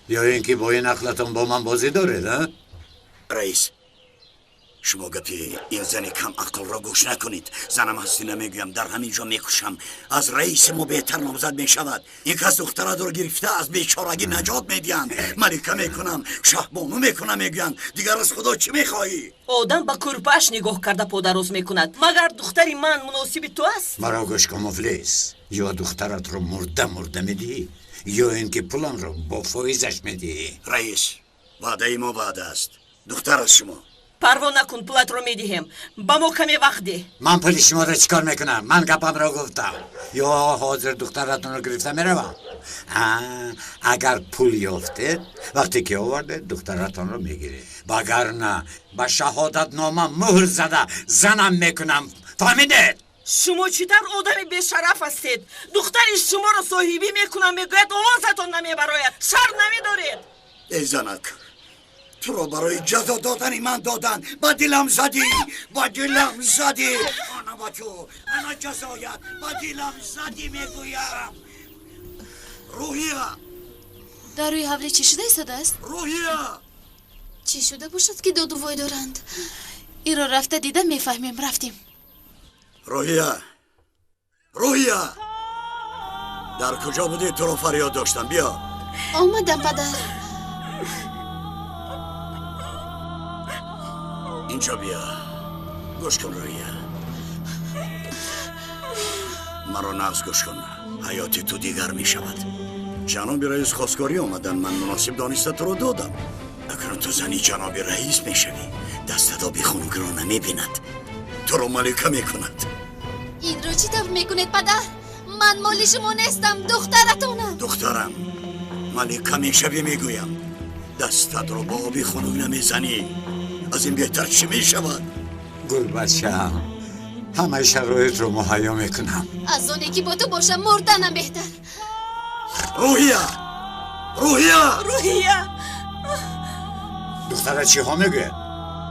یا اینکه با این عقلتون با من بازی دارید ها؟ رئیس شما گپی این زن کم عقل را گوش نکنید. زنم هستی نمیگویم در همینجا میکشم. از رئیس ما بهتر نامزد میشود. یک از دخترات رو گرفته از بیچارگی نجات میدین. ملکه میکنم شهبانو میکنم میگوین. دیگر از خدا چی میخواهی؟ آدم با کرپاش نگاه کرده پادروز میکند. مگر دختری من مناسب تو است؟ مرا گوش کن مفلس. یا دخترت رو مرده میدی یا اینکه پولم رو با فایزش میدی. رئیس وعده ما وعده است. دختر از شما پروا نکن پولت رو میدیم. با ما کمی وقت ده. من پول شما رو چیکار میکنم؟ من گپم رو گفتم. یا حاضر دخترتون رو گرفته میروم. اگر پول یافته وقتی که آورده دخترتون رو میگیره. اگر نه با شهادت نامه مهر زده زنم میکنم. فهمیدید؟ شما چیتر آدمی بیشرف هستید. دختری شما رو صاحبی میکنم میگوید آوازتون نمیبراید. شر نمیدارید. ای زنک تو رو برای جزا دادن من دادن. با دلم زدی با دلم زدی. آنا با تو انا جزایت با دلم زدی میگویم. روحیا در روی حوله چی شده ایستاده است؟ روحیا چی شده باشد که دو وای دارند؟ ای را رفته دیدم میفهمیم. رفتیم. روحیا در کجا بودی؟ تو رو فریاد داشتم. بیا. آمدم پدر. اینجا بیا. گوش کن روحیا. مرا نغز گوش کن. حیاتی تو دیگر می شود. جناب رئیس خواستگاری آمدن. من مناسب دانسته تو رو دادم. اگر تو زنی جناب رئیس می شوی دست دا بی خونگی رو نمی بیند. تو رو ملکه می کند. این رو چی طور میکنید پدر؟ من مال شما نیستم. دخترتونم. دخترم ملکه می شوی میگویم. دستت رو با آبی خنک نمیزنی. از این بهتر چی می شود؟ گل بچه همه شرایط رو مهیا میکنم. از اونی که با تو باشم مردنم بهتر. روحیا دختره چی ها میگه؟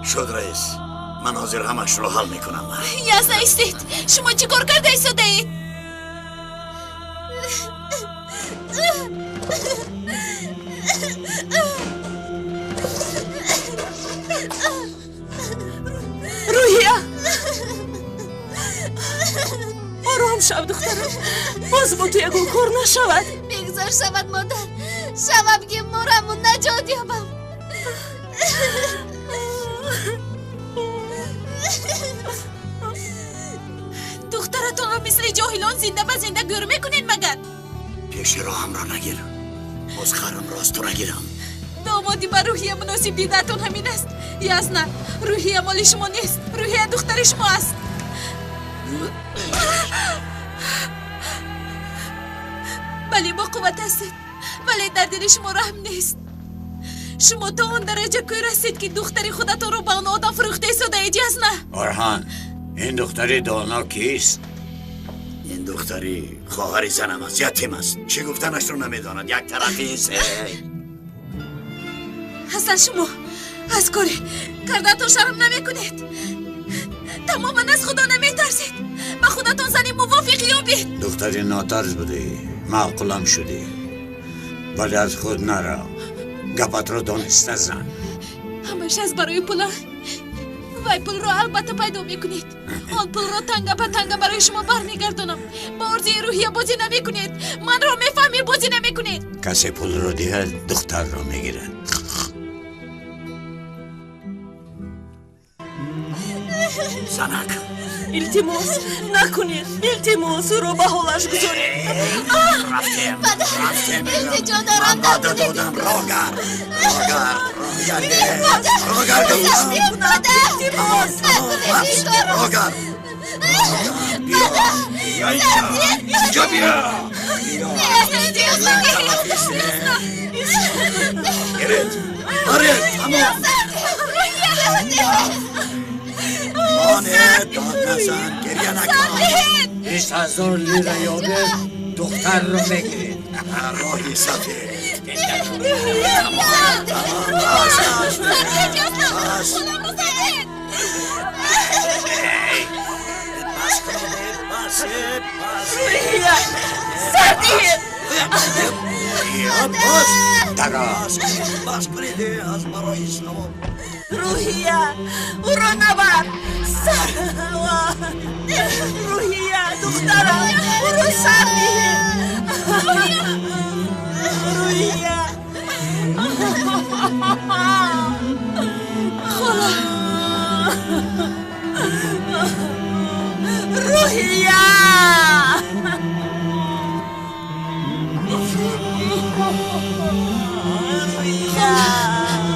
شد رئیس من حاضر همش رو حل میکنم. یزده ایستید. شما چی کار کرده ایستاده اید؟ روحیا آرام شو دخترم. باز با تو یکون کار نشود. بگذار شود مادر. شوم که مرم و نجات یابم. دخترتون رو مثل جاهلان زنده به زنده گور میکنین مگر؟ پیش را هم را نگیر. باز خرم را از تو نگیرم. دامادی با روحیه مناسب دیدتون همین است. یاز نه روحیه مال شما نیست. روحیه دختر شما است. بله با قوت هستید ولی در دل شما رحم نیست. شما تا اون درجه کور هستید که دختری خودتون رو با اون آدم فروخته ایستاده اید. یاز نه آرهان این دختری دانا کیست؟ این دختری خواهر زنم است. یتیم است. چی گفتنش رو نمیداند. یک طرفی است. حسن شما از کاری کردتون شرم نمیکنید. تماما از خدا نمیترسید. با خودتون زنی موافقی یابید. دختری ناترز بودی معقولم شدی ولی از خود نرا. گپت رو دانسته زن. همش از برای پولا. وای پول رو البته پیدا میکنید. آن پول رو تنگه به تنگه برای شما برمیگردونم. با عرضی روحیه بازی نمیکنید. من رو میفهمی بازی نمیکنید. کسی پول رو دیگه دختر رو میگیره. زنک التماس نکنید. التماس رو به حالش گذارید. رفتیم التجا دارم. بعد دادم راگر بیا اینجا بیا. آره تمام. مانه داد نزن. گریه نکن. 20,000 لیره یابه دختر رو بگیرید. راهی سفید روحیه سردیه باز کنید از برای شما روحیه او را نبر روحیه دخترم او را سردیه روحیه خلا روحیه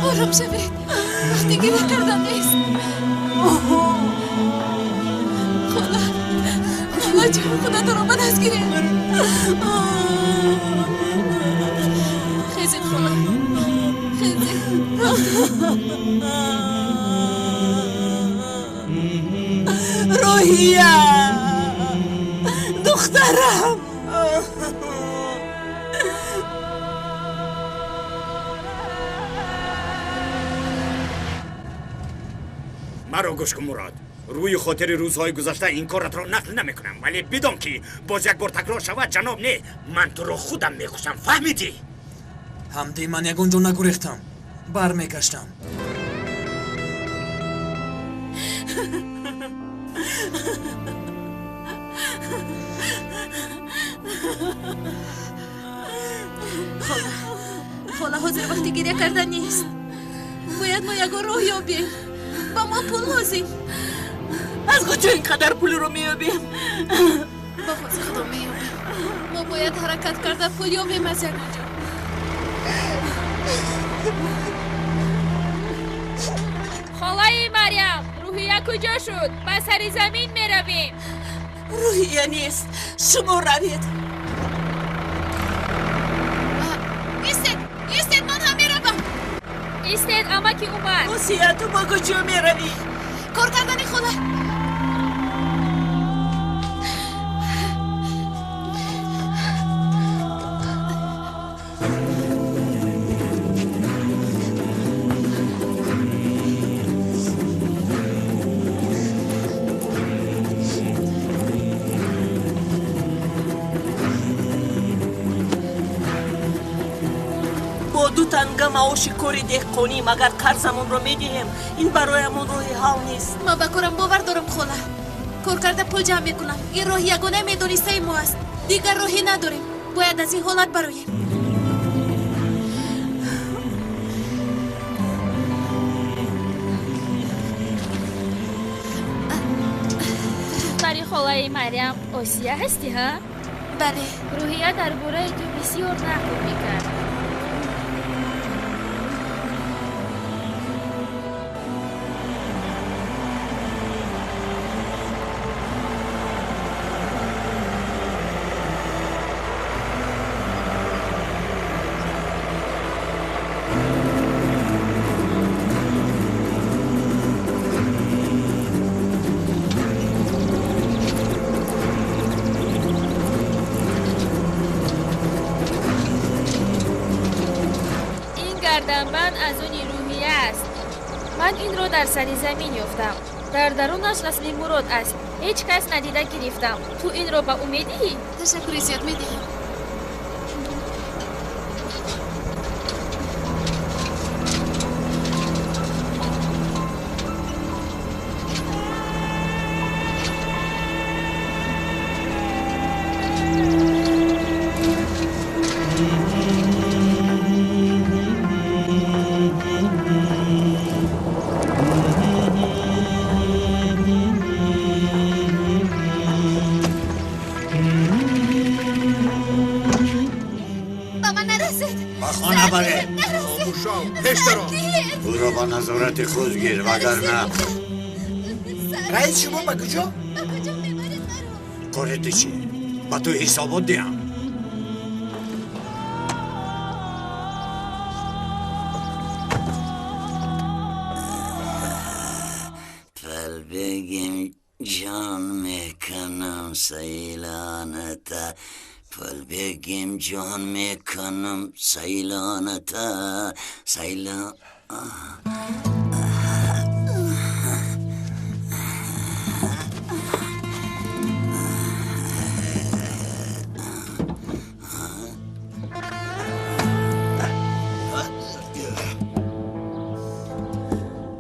آرام شوید وقتی گریه کردن نیست خدا جون خدا تو رو من از گریه خیزید خدا خیزید روحیه دخترم مرا گوش کن مراد. روی خاطر روزهای گذشته این کارت را نقل نمیکنم، ولی بدون که باز یک بار تکرار شود جناب نه، من تو را خودم میکشم. فهمیدی؟ حمدی من یک اونجا نگریختم، برمیگشتم. خاله حاضر وقتی گریه کردن نیست. باید ما یک روح یابیم. با ما پول لازم. از کجا اینقدر پول رو میابیم؟ با فضل خدا میابیم. ما باید حرکت کرده پول یابیم از یک اونجا. خالای مریم روحیه کجا شد؟ به سر زمین میرویم. روحیه نیست، شما روید. ایستید من هم میروم. ایستید اما که اومد. موسیه تو با کجا میروی؟ کار کردنی خاله. دو تنگه معاش کاری دهقانی مگر قرضمون رو میدهیم. این برایمون روی حال نیست. ما به کارم باور دارم خاله. کار کرده پول جمع میکنم. این راه یگانه میدونسته ما است. دیگر راهی نداریم. باید از این حالت برایم. برای خالای مریم آسیه هستی ها؟ بله. روحیه درباره تو بسیار نقل میکرد. من از اون روحیه است. من این رو در سر زمین یافتم. در درونش رسم مراد است. هیچ کس ندیده گرفتم. تو این رو به امیدی؟ تشکر زیاد میدیم. او را با نظارت خود گیر وگرنه رئیس شما با کجا؟ کارت چی؟ با تو حسابات دیم پل بگیم جان میکنم سیلانتا پل بگیم جان میکنم سیلانتا سیلان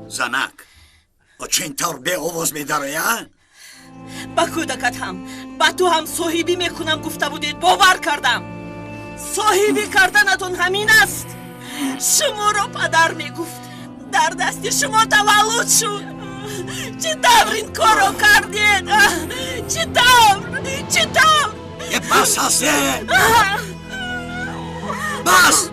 زنک و چین طور به آواز میداره یا؟ با کودکت هم با تو هم صاحبی میکنم گفته بودید باور کردم صاحبی کردنتون همین است شما رو پدر میگفت در دست شما تولد شد چه طور این کارو کردید چه طور یه بس هسته بس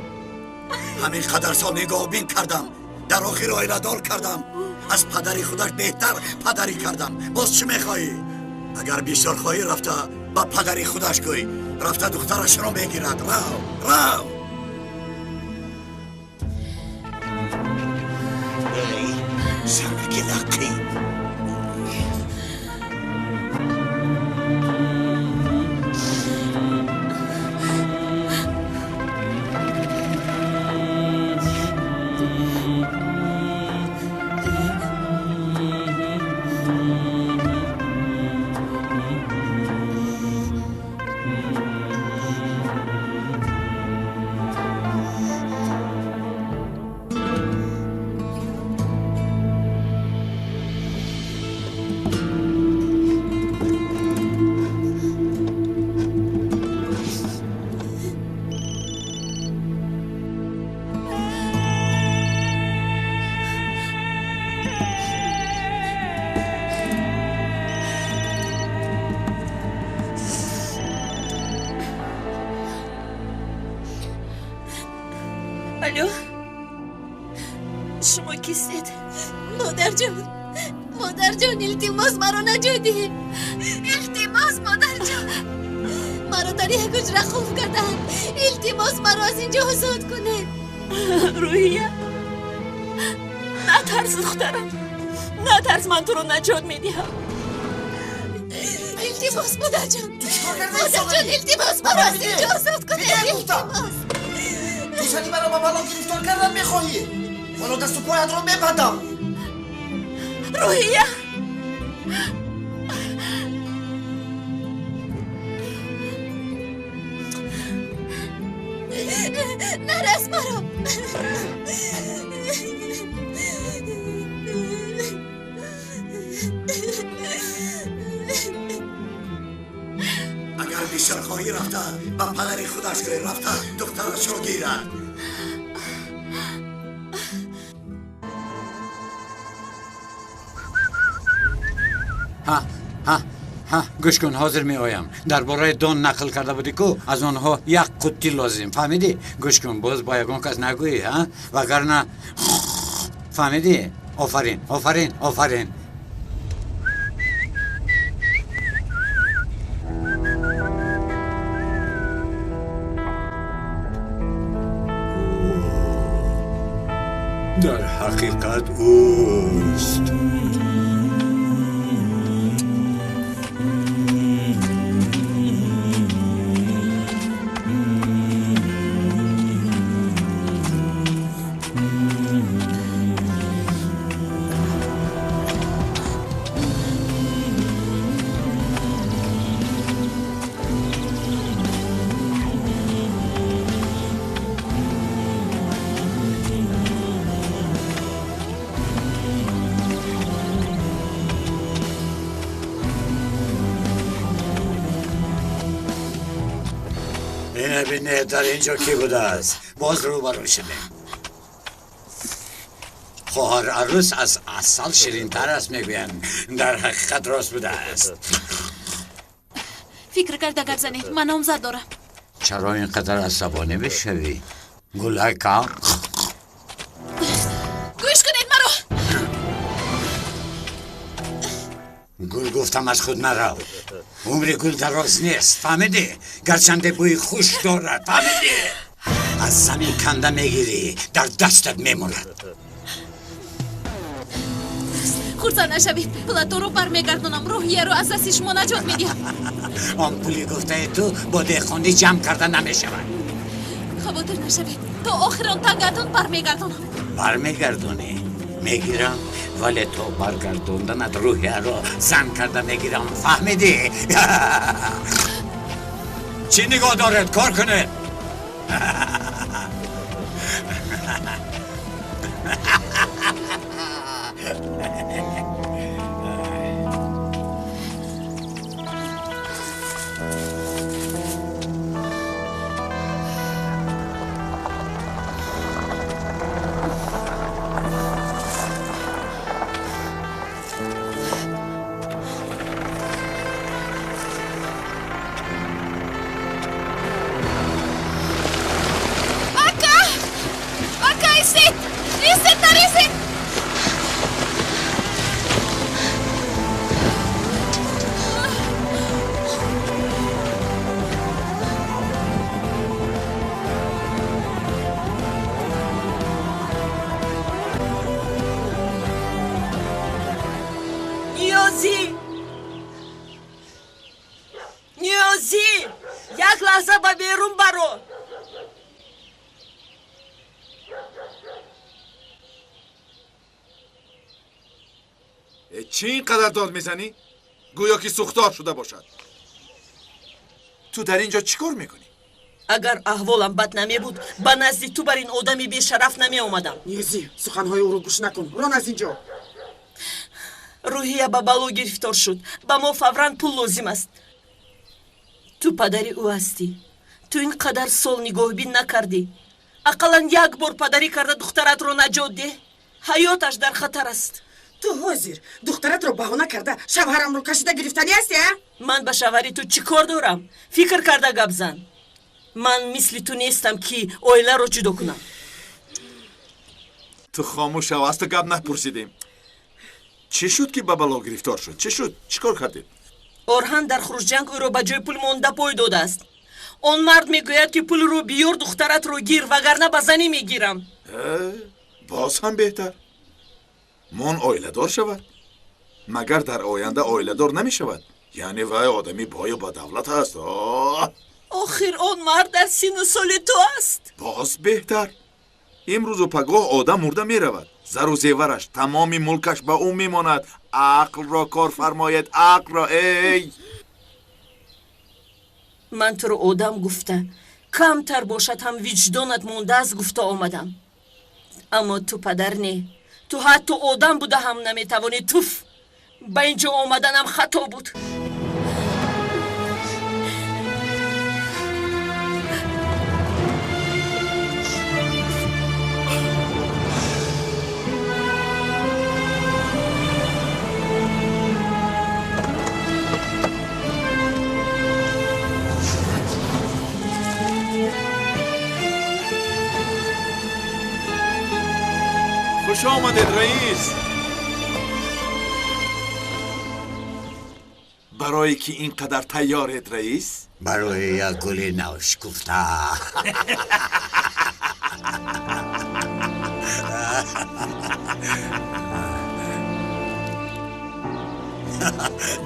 همین قدر سال نگاه بین کردم در آخر آیلدار کردم از پدری خودش بهتر پدری کردم باز چی میخوایی؟ اگر بیشتر خواهی رفته با پدری خودش گوی رفته دخترش رو میگیرد راو ای سرک لقی الو شما کیستید؟ مادر جان التماس مرا نجودی التماس مادر جان مرا در یک حجره خوف کردن التماس مرا از اینجا آزاد کنه روحیه نترس دخترم نترس من تو رو نجات میدیم التماس مادر جان التماس مرا از اینجا آزاد کنه التماس دیشانی مرا با بلا گرفتار کردن میخواهی ولو دست و پایت رو ببندم روحیه نرس مرا اگر بیشتر خواهی رفته با پدری خودش گوی رفته دخترش رو گیرد گوش کن حاضر می آیم درباره دون نقل کرده بودی کو از آنها یک قطی لازم فهمیدی گوش کن باز با یگان کس نگویی وگرنه فهمیدی آفرین آفرین آفرین در حقیقت اوست بینه در اینجا کی بوده است باز رو برو شده خواهر عروس از اصل شیرین تر است میگوین در حقیقت راست بوده است فکر کرده گپ زنید من نامزد دارم چرا اینقدر عصبانی بشوی گلایکا گوش کنید مرا گل گفتم از خود نرو عمر گل دراز نیست فهمیدی گرچنده بوی خوش دارد فهمیدی از زمین کنده میگیری در دستت میموند خورسا نشوید پلاتو رو برمیگردونم روحیه رو از دست شما نجات میدیم آن پولی گفته تو با دهخوندی جمع کردن نمیشود خواطر نشوید تا آخر آن تنگتون برمیگردونم برمیگردونی میگیرم ولی تو برگردوندنت روحیه رو زن کرده میگیرم فهمیدی؟ چی نگاه دارد کار کنه؟ یک لحظه با بیرون برو چی اینقدر داد میزنی؟ گویا که سوختار شده باشد تو در اینجا چیکار میکنی؟ اگر احوالم بد نمی بود با نزد تو بر این آدمی بیشرف نمی اومدم نیازی سخنهای او رو گوش نکن ران از اینجا روحیه با بلو گرفتار شد با ما فوراً پول لازم است تو پدری او هستی تو اینقدر سال نگاه بین نکردی اقلا یک بار پدری کرده دخترت رو نجات ده حیاتش در خطر است تو حاضر دخترت رو بهانه کرده شوهرم رو کشیده گرفتنی هستی من به شوهری تو چی کار دارم فکر کرده گپ زن من مثل تو نیستم که اویله رو جدا کنم تو خاموش شو از تو گپ نپرسیدیم چی شد که به بلا گرفتار شد چی شد چیکار کردید اورهان در خروج جنگ او رو به جای پول مونده پای داده است آن مرد میگوید که پول رو بیار دخترت رو گیر وگرنه به زنی میگیرم باز هم بهتر من اویله دار شود مگر در آینده اویله دار نمی شود یعنی وای آدمی بای با دولت هست آخر آن مرد در سین و سال تو است باز بهتر امروز و پگاه آدم مرده می رود زر و زیورش تمامی ملکش به او می ماند عقل را کار فرماید عقل را ای من تو رو آدم گفته کمتر باشد هم وجدانت مونده از گفته آمدم اما تو پدر نه تو حتی آدم بوده هم نمیتوانی توف به اینجا آمدنم خطا بود خوش آمدید رئیس برای که اینقدر تیارید رئیس برای یک گل ناشکفته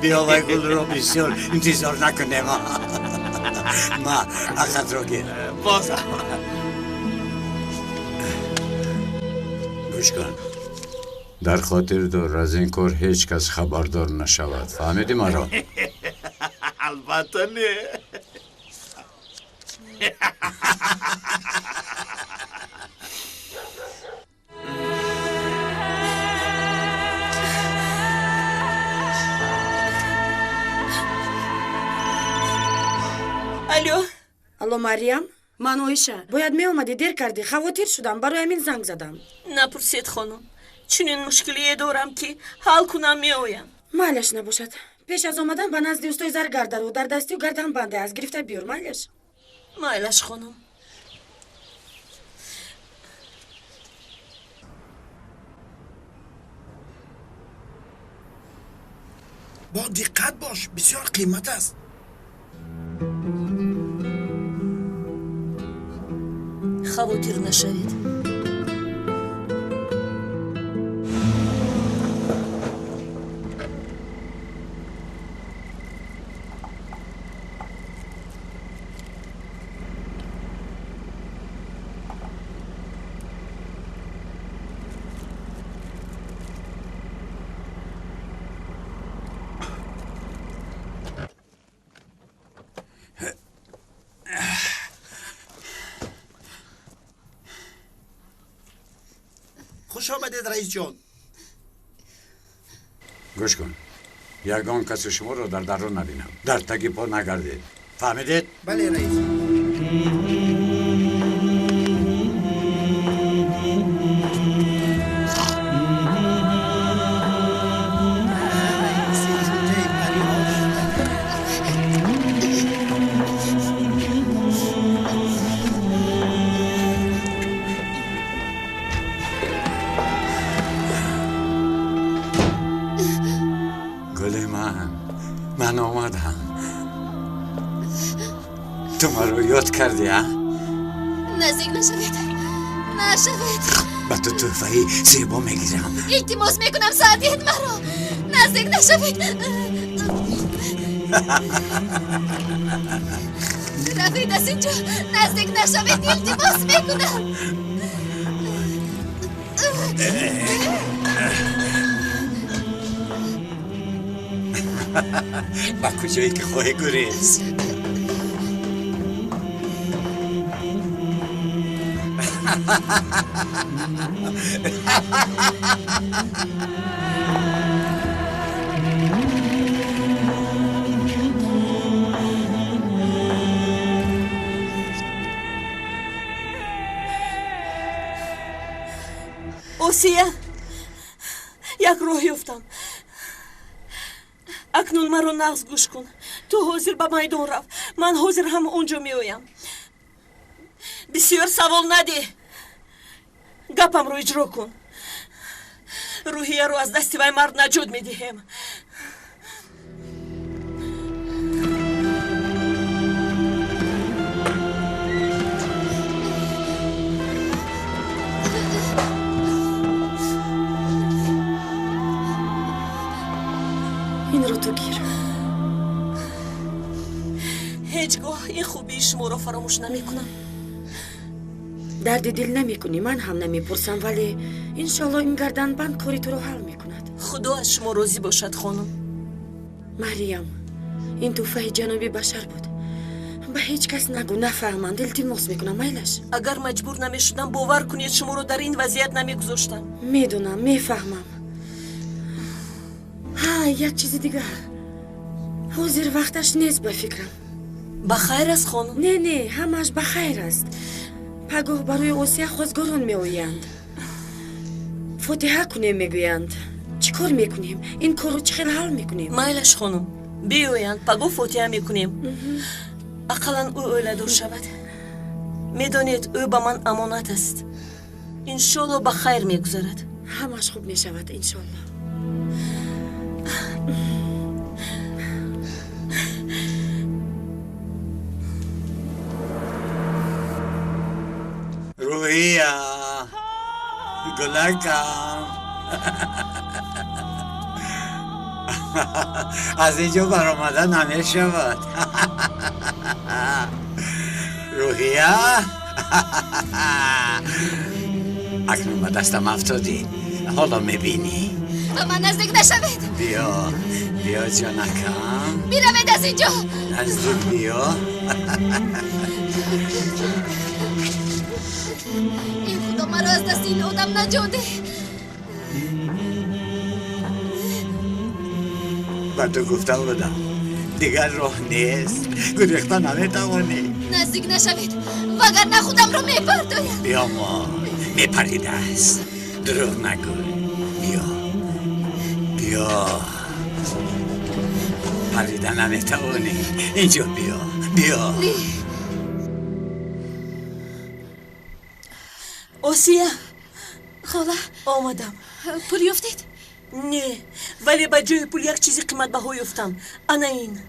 بیا وای گل رو بسیار انتظار نکنه ما اخت رو گیر باز گوش کن در خاطر دار از این کار هیچ کس خبردار نشود فهمیدی مرا؟ البته نه الو مریم من اویشه باید می اومدی دیر کردی خواطر شدم برای همین زنگ زدم نپرسید خانم چنین مشکلی دارم که حل کنم می آیم مالش نباشد پیش از آمدن به نزد استای زرگردر و در دستی و گردن بنده از گرفته بیار مالش مالش خانم با دقت باش بسیار قیمت است خواطر نشوید خوش آمدید رئیس جان. گوش کن. یگان کس شما رو در درون نبینم. در تکی پا نگردید. فهمیدید؟ بله رئیس. من آمدم. تو ما رو یاد کردی ها؟ نزدیک نشوید. نشوید. با تو تحفه‌ای زیبا میگیرم. التماس میکنم ساعدید مرا. نزدیک نشوید. رفید از اینجا. نزدیک نشوید. التماس میکنم. با کجایی که خواهی گریز. اوسیه یک راه یافتم. اکنون مرا نغز گوش کن. تو حاضر به میدان رفت. من حاضر هم اونجا میایم. بسیار سوال نده. گپم رو اجرا کن. روحیه رو از دست وی مرد نجات میدهم. این رو تو گیر. هیچگاه این خوبی شما رو فراموش نمی کنم. درد دل نمی کنی، من هم نمی پرسم، ولی انشالله این گردن بند کاری تو رو حل می کند. خدا از شما راضی باشد خانم. مریم، این توفه جنابی بشر بود. به هیچ کس نگو، نفهمند. التماس میکنم میلش. اگر مجبور نمی شدم باور کنید شما رو در این وضعیت نمی گذاشتم. میدونم، میفهمم. ها، یک چیز دیگه. حاضر وقتش نیست به فکرم. بخیر است خانم؟ نه همش بخیر است. پگاه برای اوسیه خوزگاران می آیند. فاتحه کنیم میگویند. چی کار میکنیم؟ این کارو چی خیلی حل میکنیم؟ میلش خانم، بیایند پگاه فاتحه میکنیم. اقلا او اولادور شود. میدانید او به من امانت است. انشالله بخیر میگذرد. همش خوب میشود انشالله. روحیه گلکم از اینجا برآمده نمی شود. روحیه اکنون به دستم افتادی، حالا میبینی. اما نزدیک نشوید. بیا جانکم. بیروید از اینجا. نزدیک بیا. این خدا مرا از دست این آدم نجاده. با تو گفته بودم دیگر راه نیست، گریخته نمیتوانی. نزدیک نشوید وگرنه خودم رو میپردایم. بیا ما میپریده است، دروغ نگو. بیا پریده نمیتوانی. اینجا بیا. اوسیه خاله آمدم. پول یافتید؟ نه، ولی با جای پول یک چیزی قیمت بها یافتم. انا این.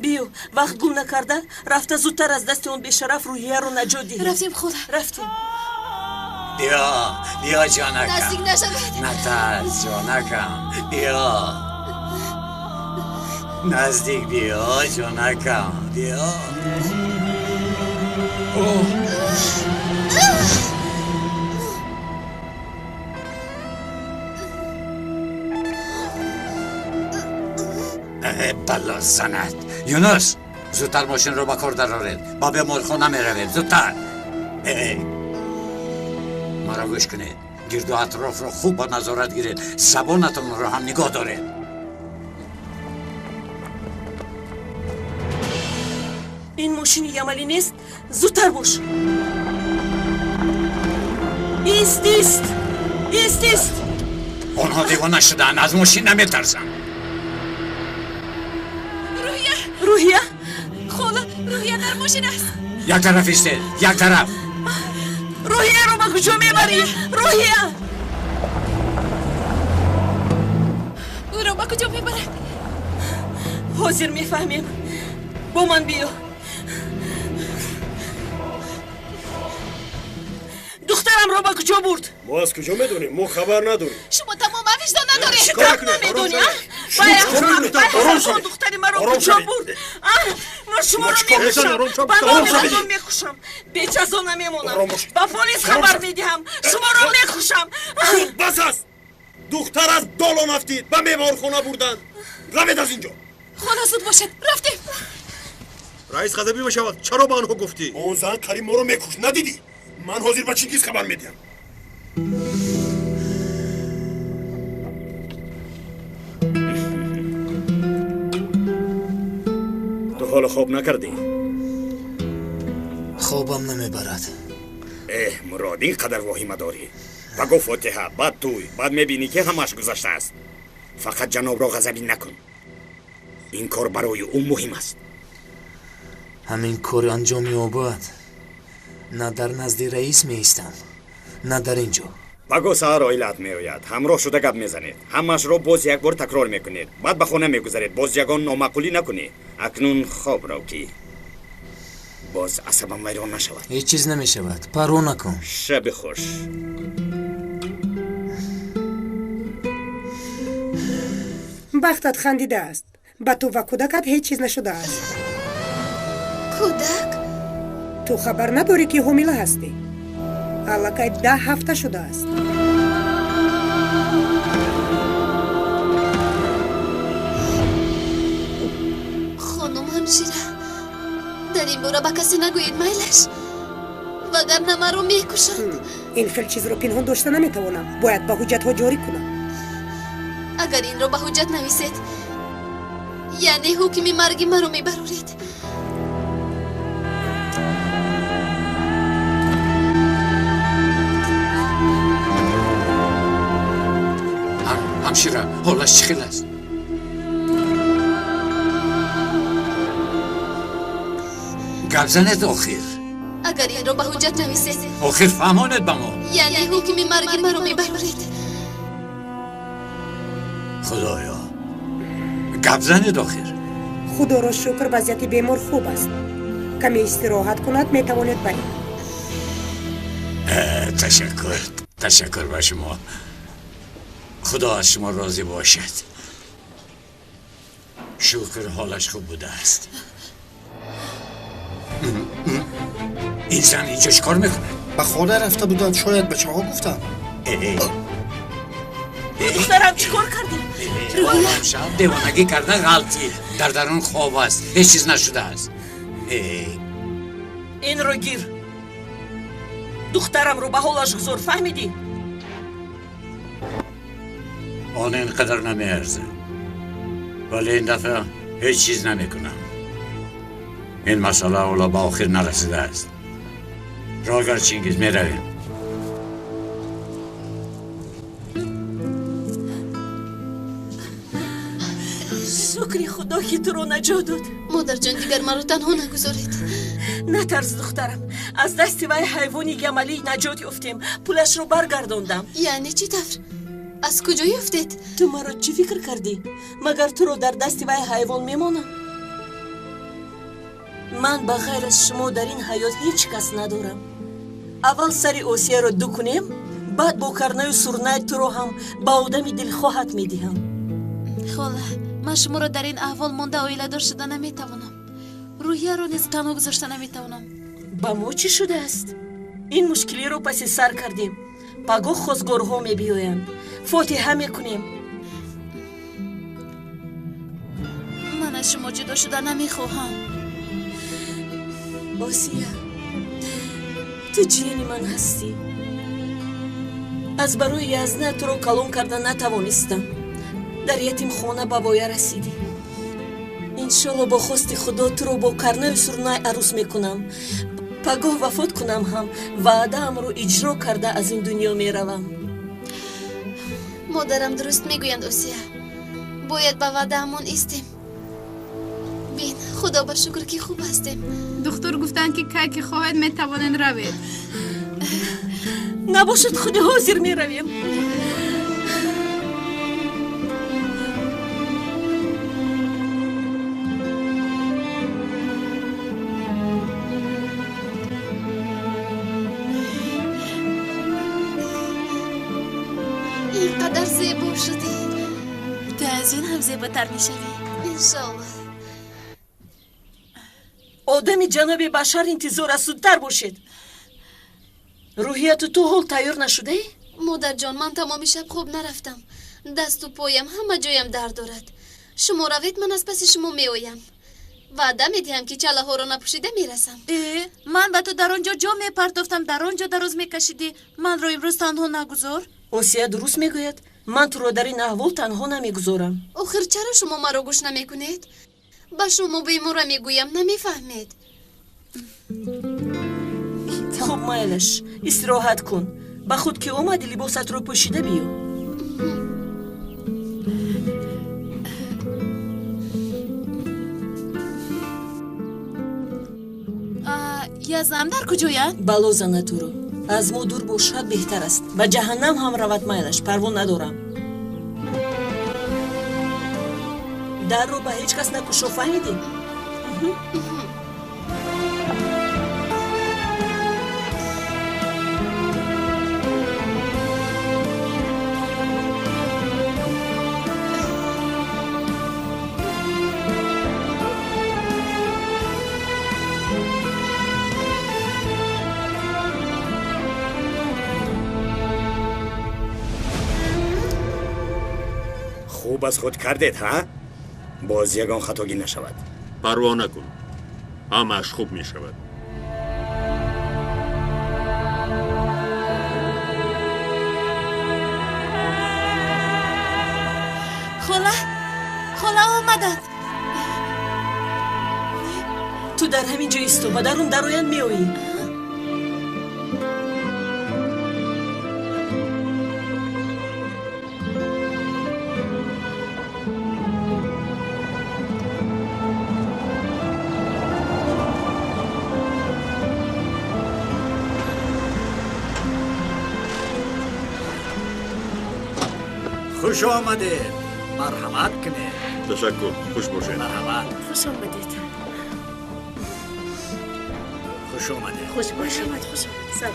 بیو، وقت گم نکرده رفته زودتر از دست اون بیشرف روحیه رو نجات دهیم. رفتیم خاله. رفتیم. بیا جانکم. نزدیک نشوید. نترس جانکم. بیا نزدیک بیا جانکم. بیا. بلا زند. یونس زودتر ماشین رو با کار درارید. با به مرخونه می روید. زودتر. ما را گوش کنید. گرد و اطراف را خوب با نظارت گیرید. زبانتون را هم نگاه دارید. این ماشین یملی نیست. زودتر باش. ایست. آنها دیوانه شدن، از ماشین نمیترسن. روحیه خاله، روحیه در ماشین است. یک طرف ایستید، یک طرف. روحیه رو به کجا میبری؟ روحیه او رو به کجا میبرد؟ حاضر میفهمیم. با من بیا. دخترم رو به کجا برد؟ ما از کجا میدونیم؟ ما خبر نداریم. شما تمام وجدان ندارید. چطور نمیدونی؟ باید دختری من رو کجا برد؟ من شما رو میکشم. با مردم میکشم. بیچزا نمیمونم. با پلیس خبر میدهم. شما رو میکشم. بس است. دختر از دالان افتید. به میمارخانه بردن. روید از اینجا. خدا زود باشد. رفتیم. رئیس غضبی بشود. چرا به آنها گفتی؟ اون زن کریم ما رو میکش. ندیدی؟ من حاضر به چینگیز خبر میدم. تو حال خواب نکردی؟ خوابم نمیبرد. مراد اینقدر واهمه داری. بگو فاتحه، بعد توی، بعد میبینی که همش گذشته است. فقط جناب را غضبی نکن. این کار برای او مهم است. همین کار انجام یابد نه در نزد رئیس میستم نه در اینجا. بگو سهر آیلت میآید، همراه شده گپ میزنید، همش را باز یک بار تکرار میکنید، بعد به خانه میگذارید، باز یگان نامعقولی نکنید. اکنون خواب رو کی باز عصبم ویران نشود. هیچ چیز نمیشود، پروا نکن. شب خوش. بختت خندیده است. با تو و کودکت هیچ چیز نشده است. کودک؟ تو خبر نداری که حامله هستی. الکی 10 هفته شده است. خانم همشیره، در این باره به کسی نگویید میلش، وگرنه من رو میکشند. این خیل چیز رو پنهان داشته نمیتوانم. باید به حجت ها جاری کنم. اگر این رو به حجت نویسید یعنی حکم مرگ من رو میبرورید. همشیره حالش چی خیل است؟ گپ زنید آخر. اگر این رو به حجت نویسید آخر فهماند به ما یعنی حکم مرگ من رو میبرورید. خدایا گپ زنید آخر. خدا را شکر وضعیت بیمار خوب است. کمی استراحت کند میتواند برید. تشکر به شما. خدا از شما راضی باشد. شکر حالش خوب بوده است. این زن اینجا چیکار میکنه؟ به خانه رفته بودن، شاید بچه ها گفتن. دخترم چیکار کردی؟ شب دیوانگی کرده غلطی. در درون خواب است، هیچ چیز نشده است. این رو گیر. دخترم رو به حالش گذار. فهمیدی؟ آن اینقدر نمیارزه، ولی این دفعه هیچ چیز نمیکنم. این مسئله اولا به آخر نرسیده است. راگر چینگیز میرویم. شکری خدا که تو رو نجات داد. مادر جان دیگر من رو تنها نگذارید. نترس دخترم، از دست وی حیوانی گملی نجات یافتیم. پولش رو برگرداندم. یعنی چی طور؟ از کجا یافتید؟ تو مرا چی فکر کردی؟ مگر تو رو در دست وی حیوان میمانم؟ من به غیر از شما در این حیات هیچ کس ندارم. اول سری اوسیه رو دو کنیم، بعد با کرنه و سرنه تو رو هم با آدمی دلخواهت میدیم. خاله، من شما رو در این احوال مانده آیله دار شده نمیتوانم. روحیه رو نیز تنها گذاشته نمیتوانم. با ما چی شده است؟ این مشکلی رو پس سر کردیم. پگاه خواستگارها میبیایند. فاتحه میکنیم. من از شما جدا شده نمیخواهم. آسیه، تو جیانی من هستی. از برای یزنه تو رو کلون کردن نتوانستم. در یتیم خانه به وایه رسیدی. انشالله با خواست خدا تو رو با کرنه و سرنای عروس میکنم. پگاه وفات کنم هم وعده ام رو اجرا کرده از این دنیا میروم. مادرم درست میگویند اوسیا. باید به وعده امون ایستیم. بین خدا با شکر که خوب هستیم. دکتر گفتن که که خواهد میتوانند روید. نباشد خود حاضر میرویم. اینقدر زیبا شدی. تو از این هم زیباتر میشوی انشالله. آدمی جناب بشر انتظار از زودتر باشید. روحیت تو حال تیار نشده ای؟ مادر جان من تمام شب خوب نرفتم. دست و پایم همه جایم درد دارد. شما روید من از پس شما میآیم. وعده میدهم که چله ها را نپوشیده میرسم. من به تو در آنجا جا میپرداختم، در آنجا دراز میکشیدی. من را امروز تنها نگذار. اوسیا درست میگوید. من تو را در این احوال تنها نمیگذارم. آخر چرا شما مرا گوش نمیکنید؟ با شما بیمورا میگویم نمیفهمید. خب مایلش استراحت کن. با خود که اومدی لباست رو پوشیده بیو. یزم در کجاید؟ بلا زنه تو رو. از ما دور باشد بهتر است. به جهنم هم روت مایلش پروا ندارم. در رو به هیچ کس نکشو فهمیدی؟ خوب از خود کردید ها؟ باز یگان خطاگی نشود. پروا نکن. همش خوب می شود. خاله آمدد. تو در همین جا ایستو و در اون درایان میایی. خوش آمدید. مرحمت کنید. تشکر. خوش باشید. مرحمت. خوش آمدید. خوش آمدید. خوش باشید. خوش آمدید. سلام.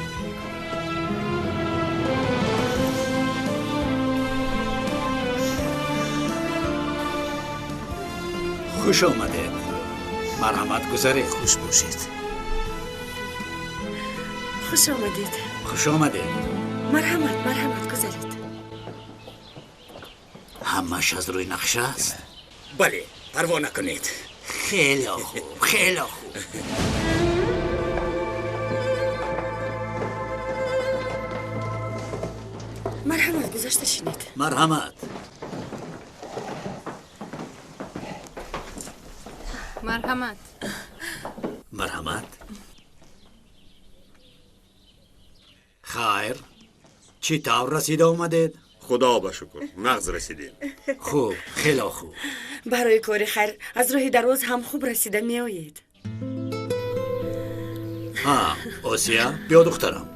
خوش آمدید. مرحمت گذارید. خوش باشید. خوش آمدید. خوش آمدید. مرحمت گذارید. همش از روی نقشه است؟ بله پروا نکنید. خیلی خوب خیلی خوب. مرحمت گذاشته شینید. مرحمت. مرحمت. مرحمت. خیر چی طور رسیده آمدید؟ خدا با شکر نغز رسیدیم. خوب خیلی خوب. برای کار خیر از راه دراز هم خوب رسیده می آیید. ها اوسیا بیا دخترم.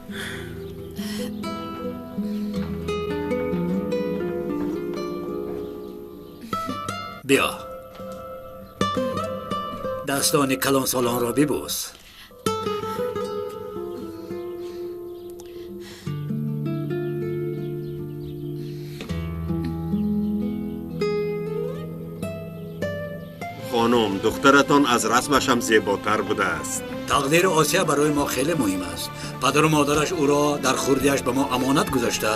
بیا دستان کلان سالان را ببوس. خانم دخترتان از رسمش هم زیباتر بوده است. تقدیر آسیا برای ما خیلی مهم است. پدر و مادرش او را در خردیش به ما امانت گذاشته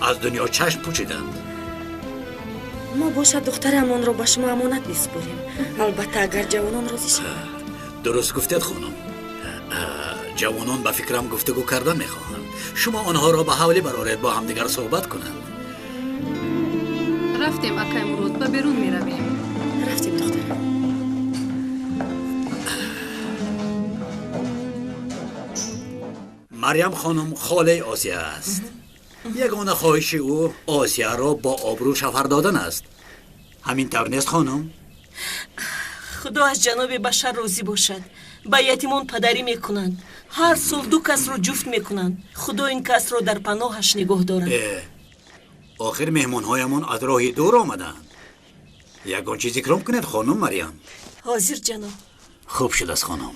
از دنیا چشم پوشیدند. ما باشد دخترمان را به شما امانت میسپاریم. البته اگر جوانان راضی شوند. درست گفتید خانم. جوانان به فکرم گفتگو کردن میخواهند. شما آنها را به حوالی برارید با همدیگر صحبت کنند. رفتیم اکا امروز به بیرون میرویم. رفتیم دخترم. مریم خانم خاله آسیا است. یگانه خواهش او آسیا را با آبرو شوهر دادن است. همین طور نیست خانم؟ خدا از جناب بشر راضی باشد. با یتیمان پدری میکنند. هر سال 2 کس رو جفت میکنند. خدا این کس رو در پناهش نگاه دارد. آخر مهمانهایمان از راه دور آمدند. یگان چیزی کرم کنید خانم مریم. حاضر جناب. خوب شد است خانم.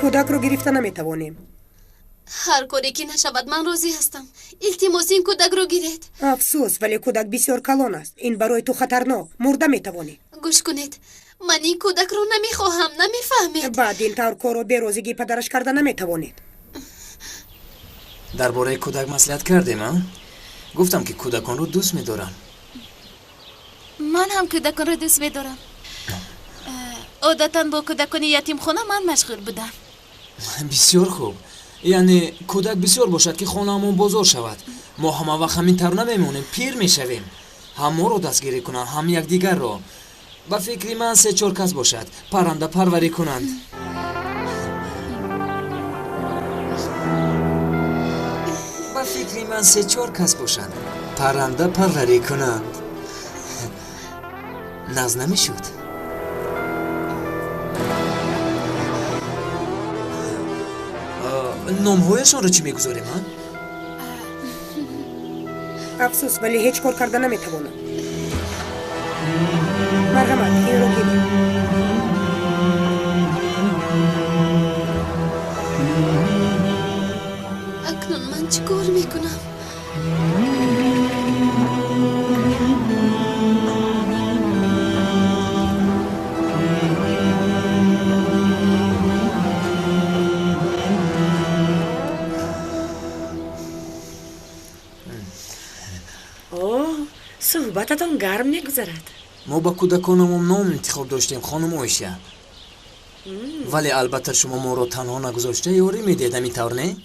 کودک رو گرفته نمیتوانیم. هر کاری که نشود من راضی هستم. التماس این کودک رو گیرید. افسوس ولی کودک بسیار کلان است. این برای تو خطرناک. مرده میتوانی. گوش کنید. من این کودک رو نمیخواهم. نمیفهمید. بعد این طور کارو بیروزگی پدرش کرده نمیتوانید. درباره کودک مصلحت کردیم. گفتم که کودکان رو دوست میدارم. من هم کودکان رو دوست میدارم. عادتا با کودکان یتیم خانه من مشغول بودم. بسیار خوب. یعنی کودک بسیار باشد که خانه‌مون بزرگ شود. ما همه وقت همین طور نمیمونیم. پیر میشویم. هم ما رو دستگیری کنن هم یکدیگر رو. با فکری من 3-4 کس باشد. پرنده پروری کنند. با فکری من 3-4 کس باشد. پرنده پروری کنند. ناز نمیشود. نامهایشان رو چی میگذاریم ها؟ افسوس ولی هیچ کار کرده نمیتوانم. مرحمت این رو گیریم. اکنون من چی کار میکنم؟ صحبتتان گرم میگذرد. ما با کودکانمون نام انتخاب داشتیم خانم آیشه. ولی البته شما ما رو تنها نگذاشته یاری میدیدم این طور نه؟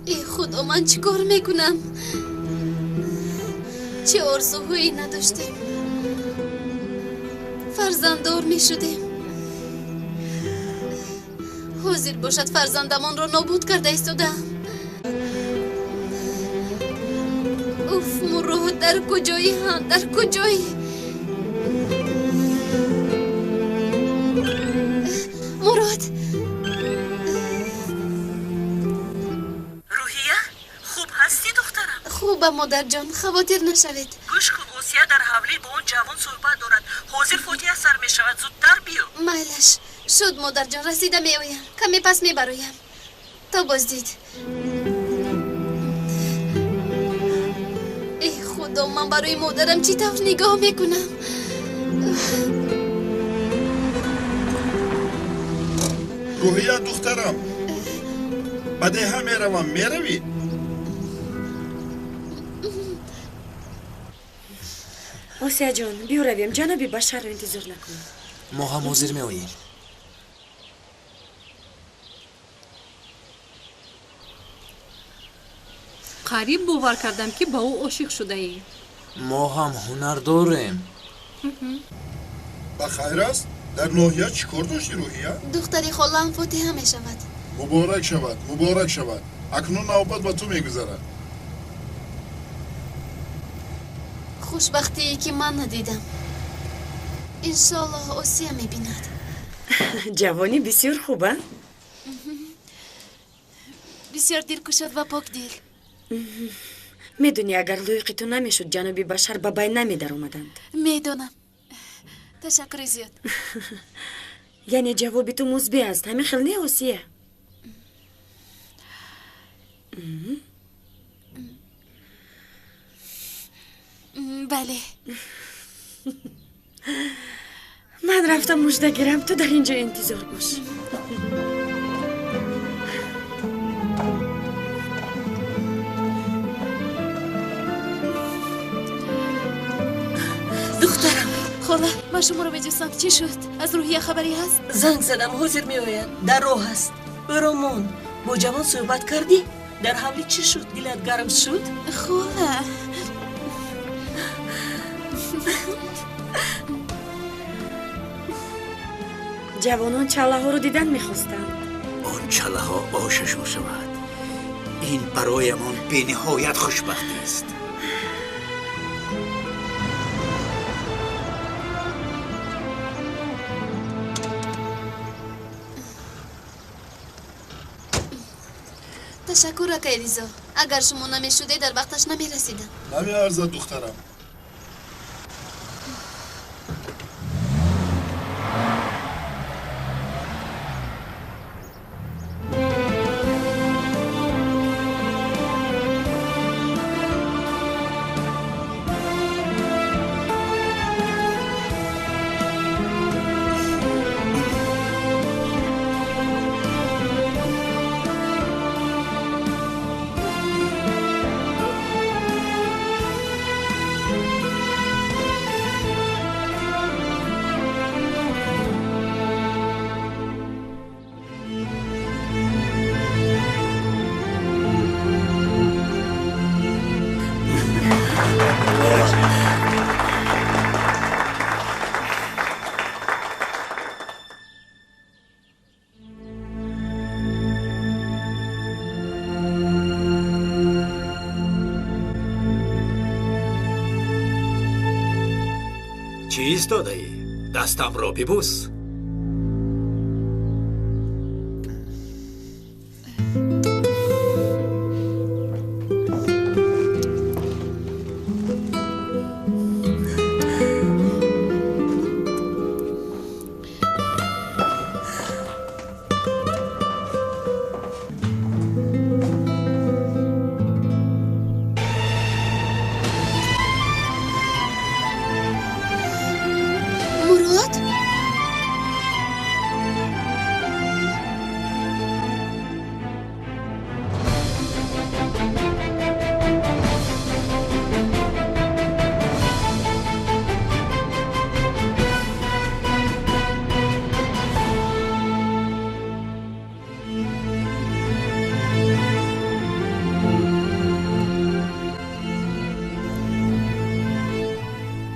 ای خدا من چی کار میکنم؟ چه آرزوهایی نداشتیم. فرزنددار میشدیم. حاضر باشد فرزندمان را نابود کرده ایستادم. اوف مراد در کجایی هم در کجایی؟ مراد روحیه خوب هستی دخترم؟ خوبه مادر جان خواطر نشوید. گوش کن آسیا در حوله با اون جوان صحبت دارد. حاضر فوتیه سر می شود. زودتر بیا. مایلش شد مادر جان رسیده می آیم. کمی پس می برایم. تا بازدید. ای خدا من برای مادرم چی طور نگاه میکنم؟ روحیه دخترم بده هم میروم میروی؟ آسیا جان بیو رویم. جنابی بشر رو انتظار نکن. ما هم حاضر می آییم. قریب باور کردم که با او عاشق شده ای. ما هم هنر داریم. بخیر است؟ در ناحیه چی کار داشتی روحیه؟ دختری خالم فاتحه می شود. مبارک شود مبارک شود. اکنون نوبت با تو میگذرد. خوشبختی که من ندیدم. انشالله آسیا می بیند. جوانی بسیار خوبه. بسیار دلکشاد و پاک دل. میدونی اگر لایق تو نمیشد جنابی بشر به بین نمی در اومدند. میدونم. تشکر زیاد. یعنی جواب تو مثبت است. همین خیلی نه آسیا. بله. من رفتم مژده گیرم. تو در اینجا انتظار باش. دخترم خاله من شما رو میجستم. چی شد؟ از روحیه خبری هست؟ زنگ زدم حاضر میآید. در راه است. برامون با جوان صحبت کردی؟ در حولی چی شد؟ دلت گرم شد؟ خاله جوانان چله ها رو دیدن میخواستند. آن چله ها آششان شود. این برایمان به نهایت خوشبختی است. تشکر اکای ریزا. اگر شما نمیشوده در وقتش نمیرسیدم. نمیارزد دخترم. چی ایستاده ای؟ دستم را ببوس.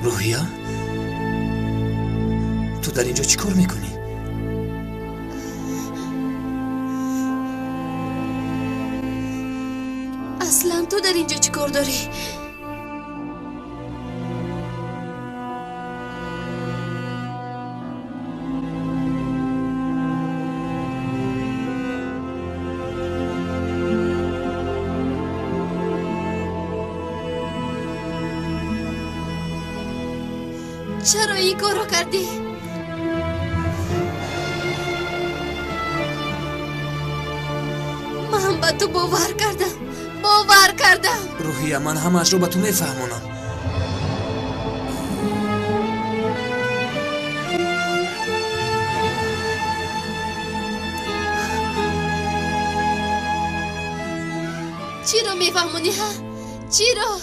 روحیا؟ تو در اینجا چی کار میکنی؟ اصلا تو در اینجا چی کار داری؟ چرا این کارو کردی؟ من به تو باور کردم. روحیا من همش رو به تو میفهمونم. چی رو میفهمونی ها؟ چی رو؟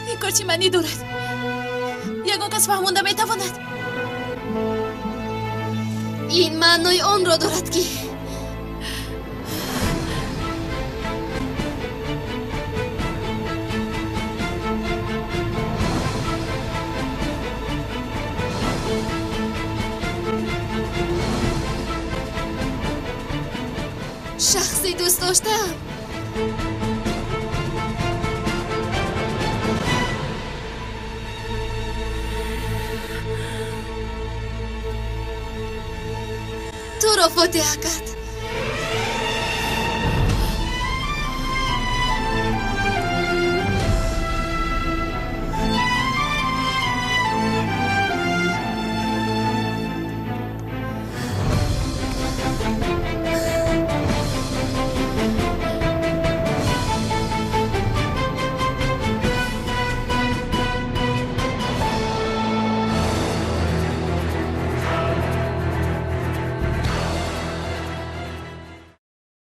این کار چی معنی دارد؟ یگان کس فهمونده میتواند. این معنای آن را دارد که شخصی دوست داشتم. تو را فاتحه کرد.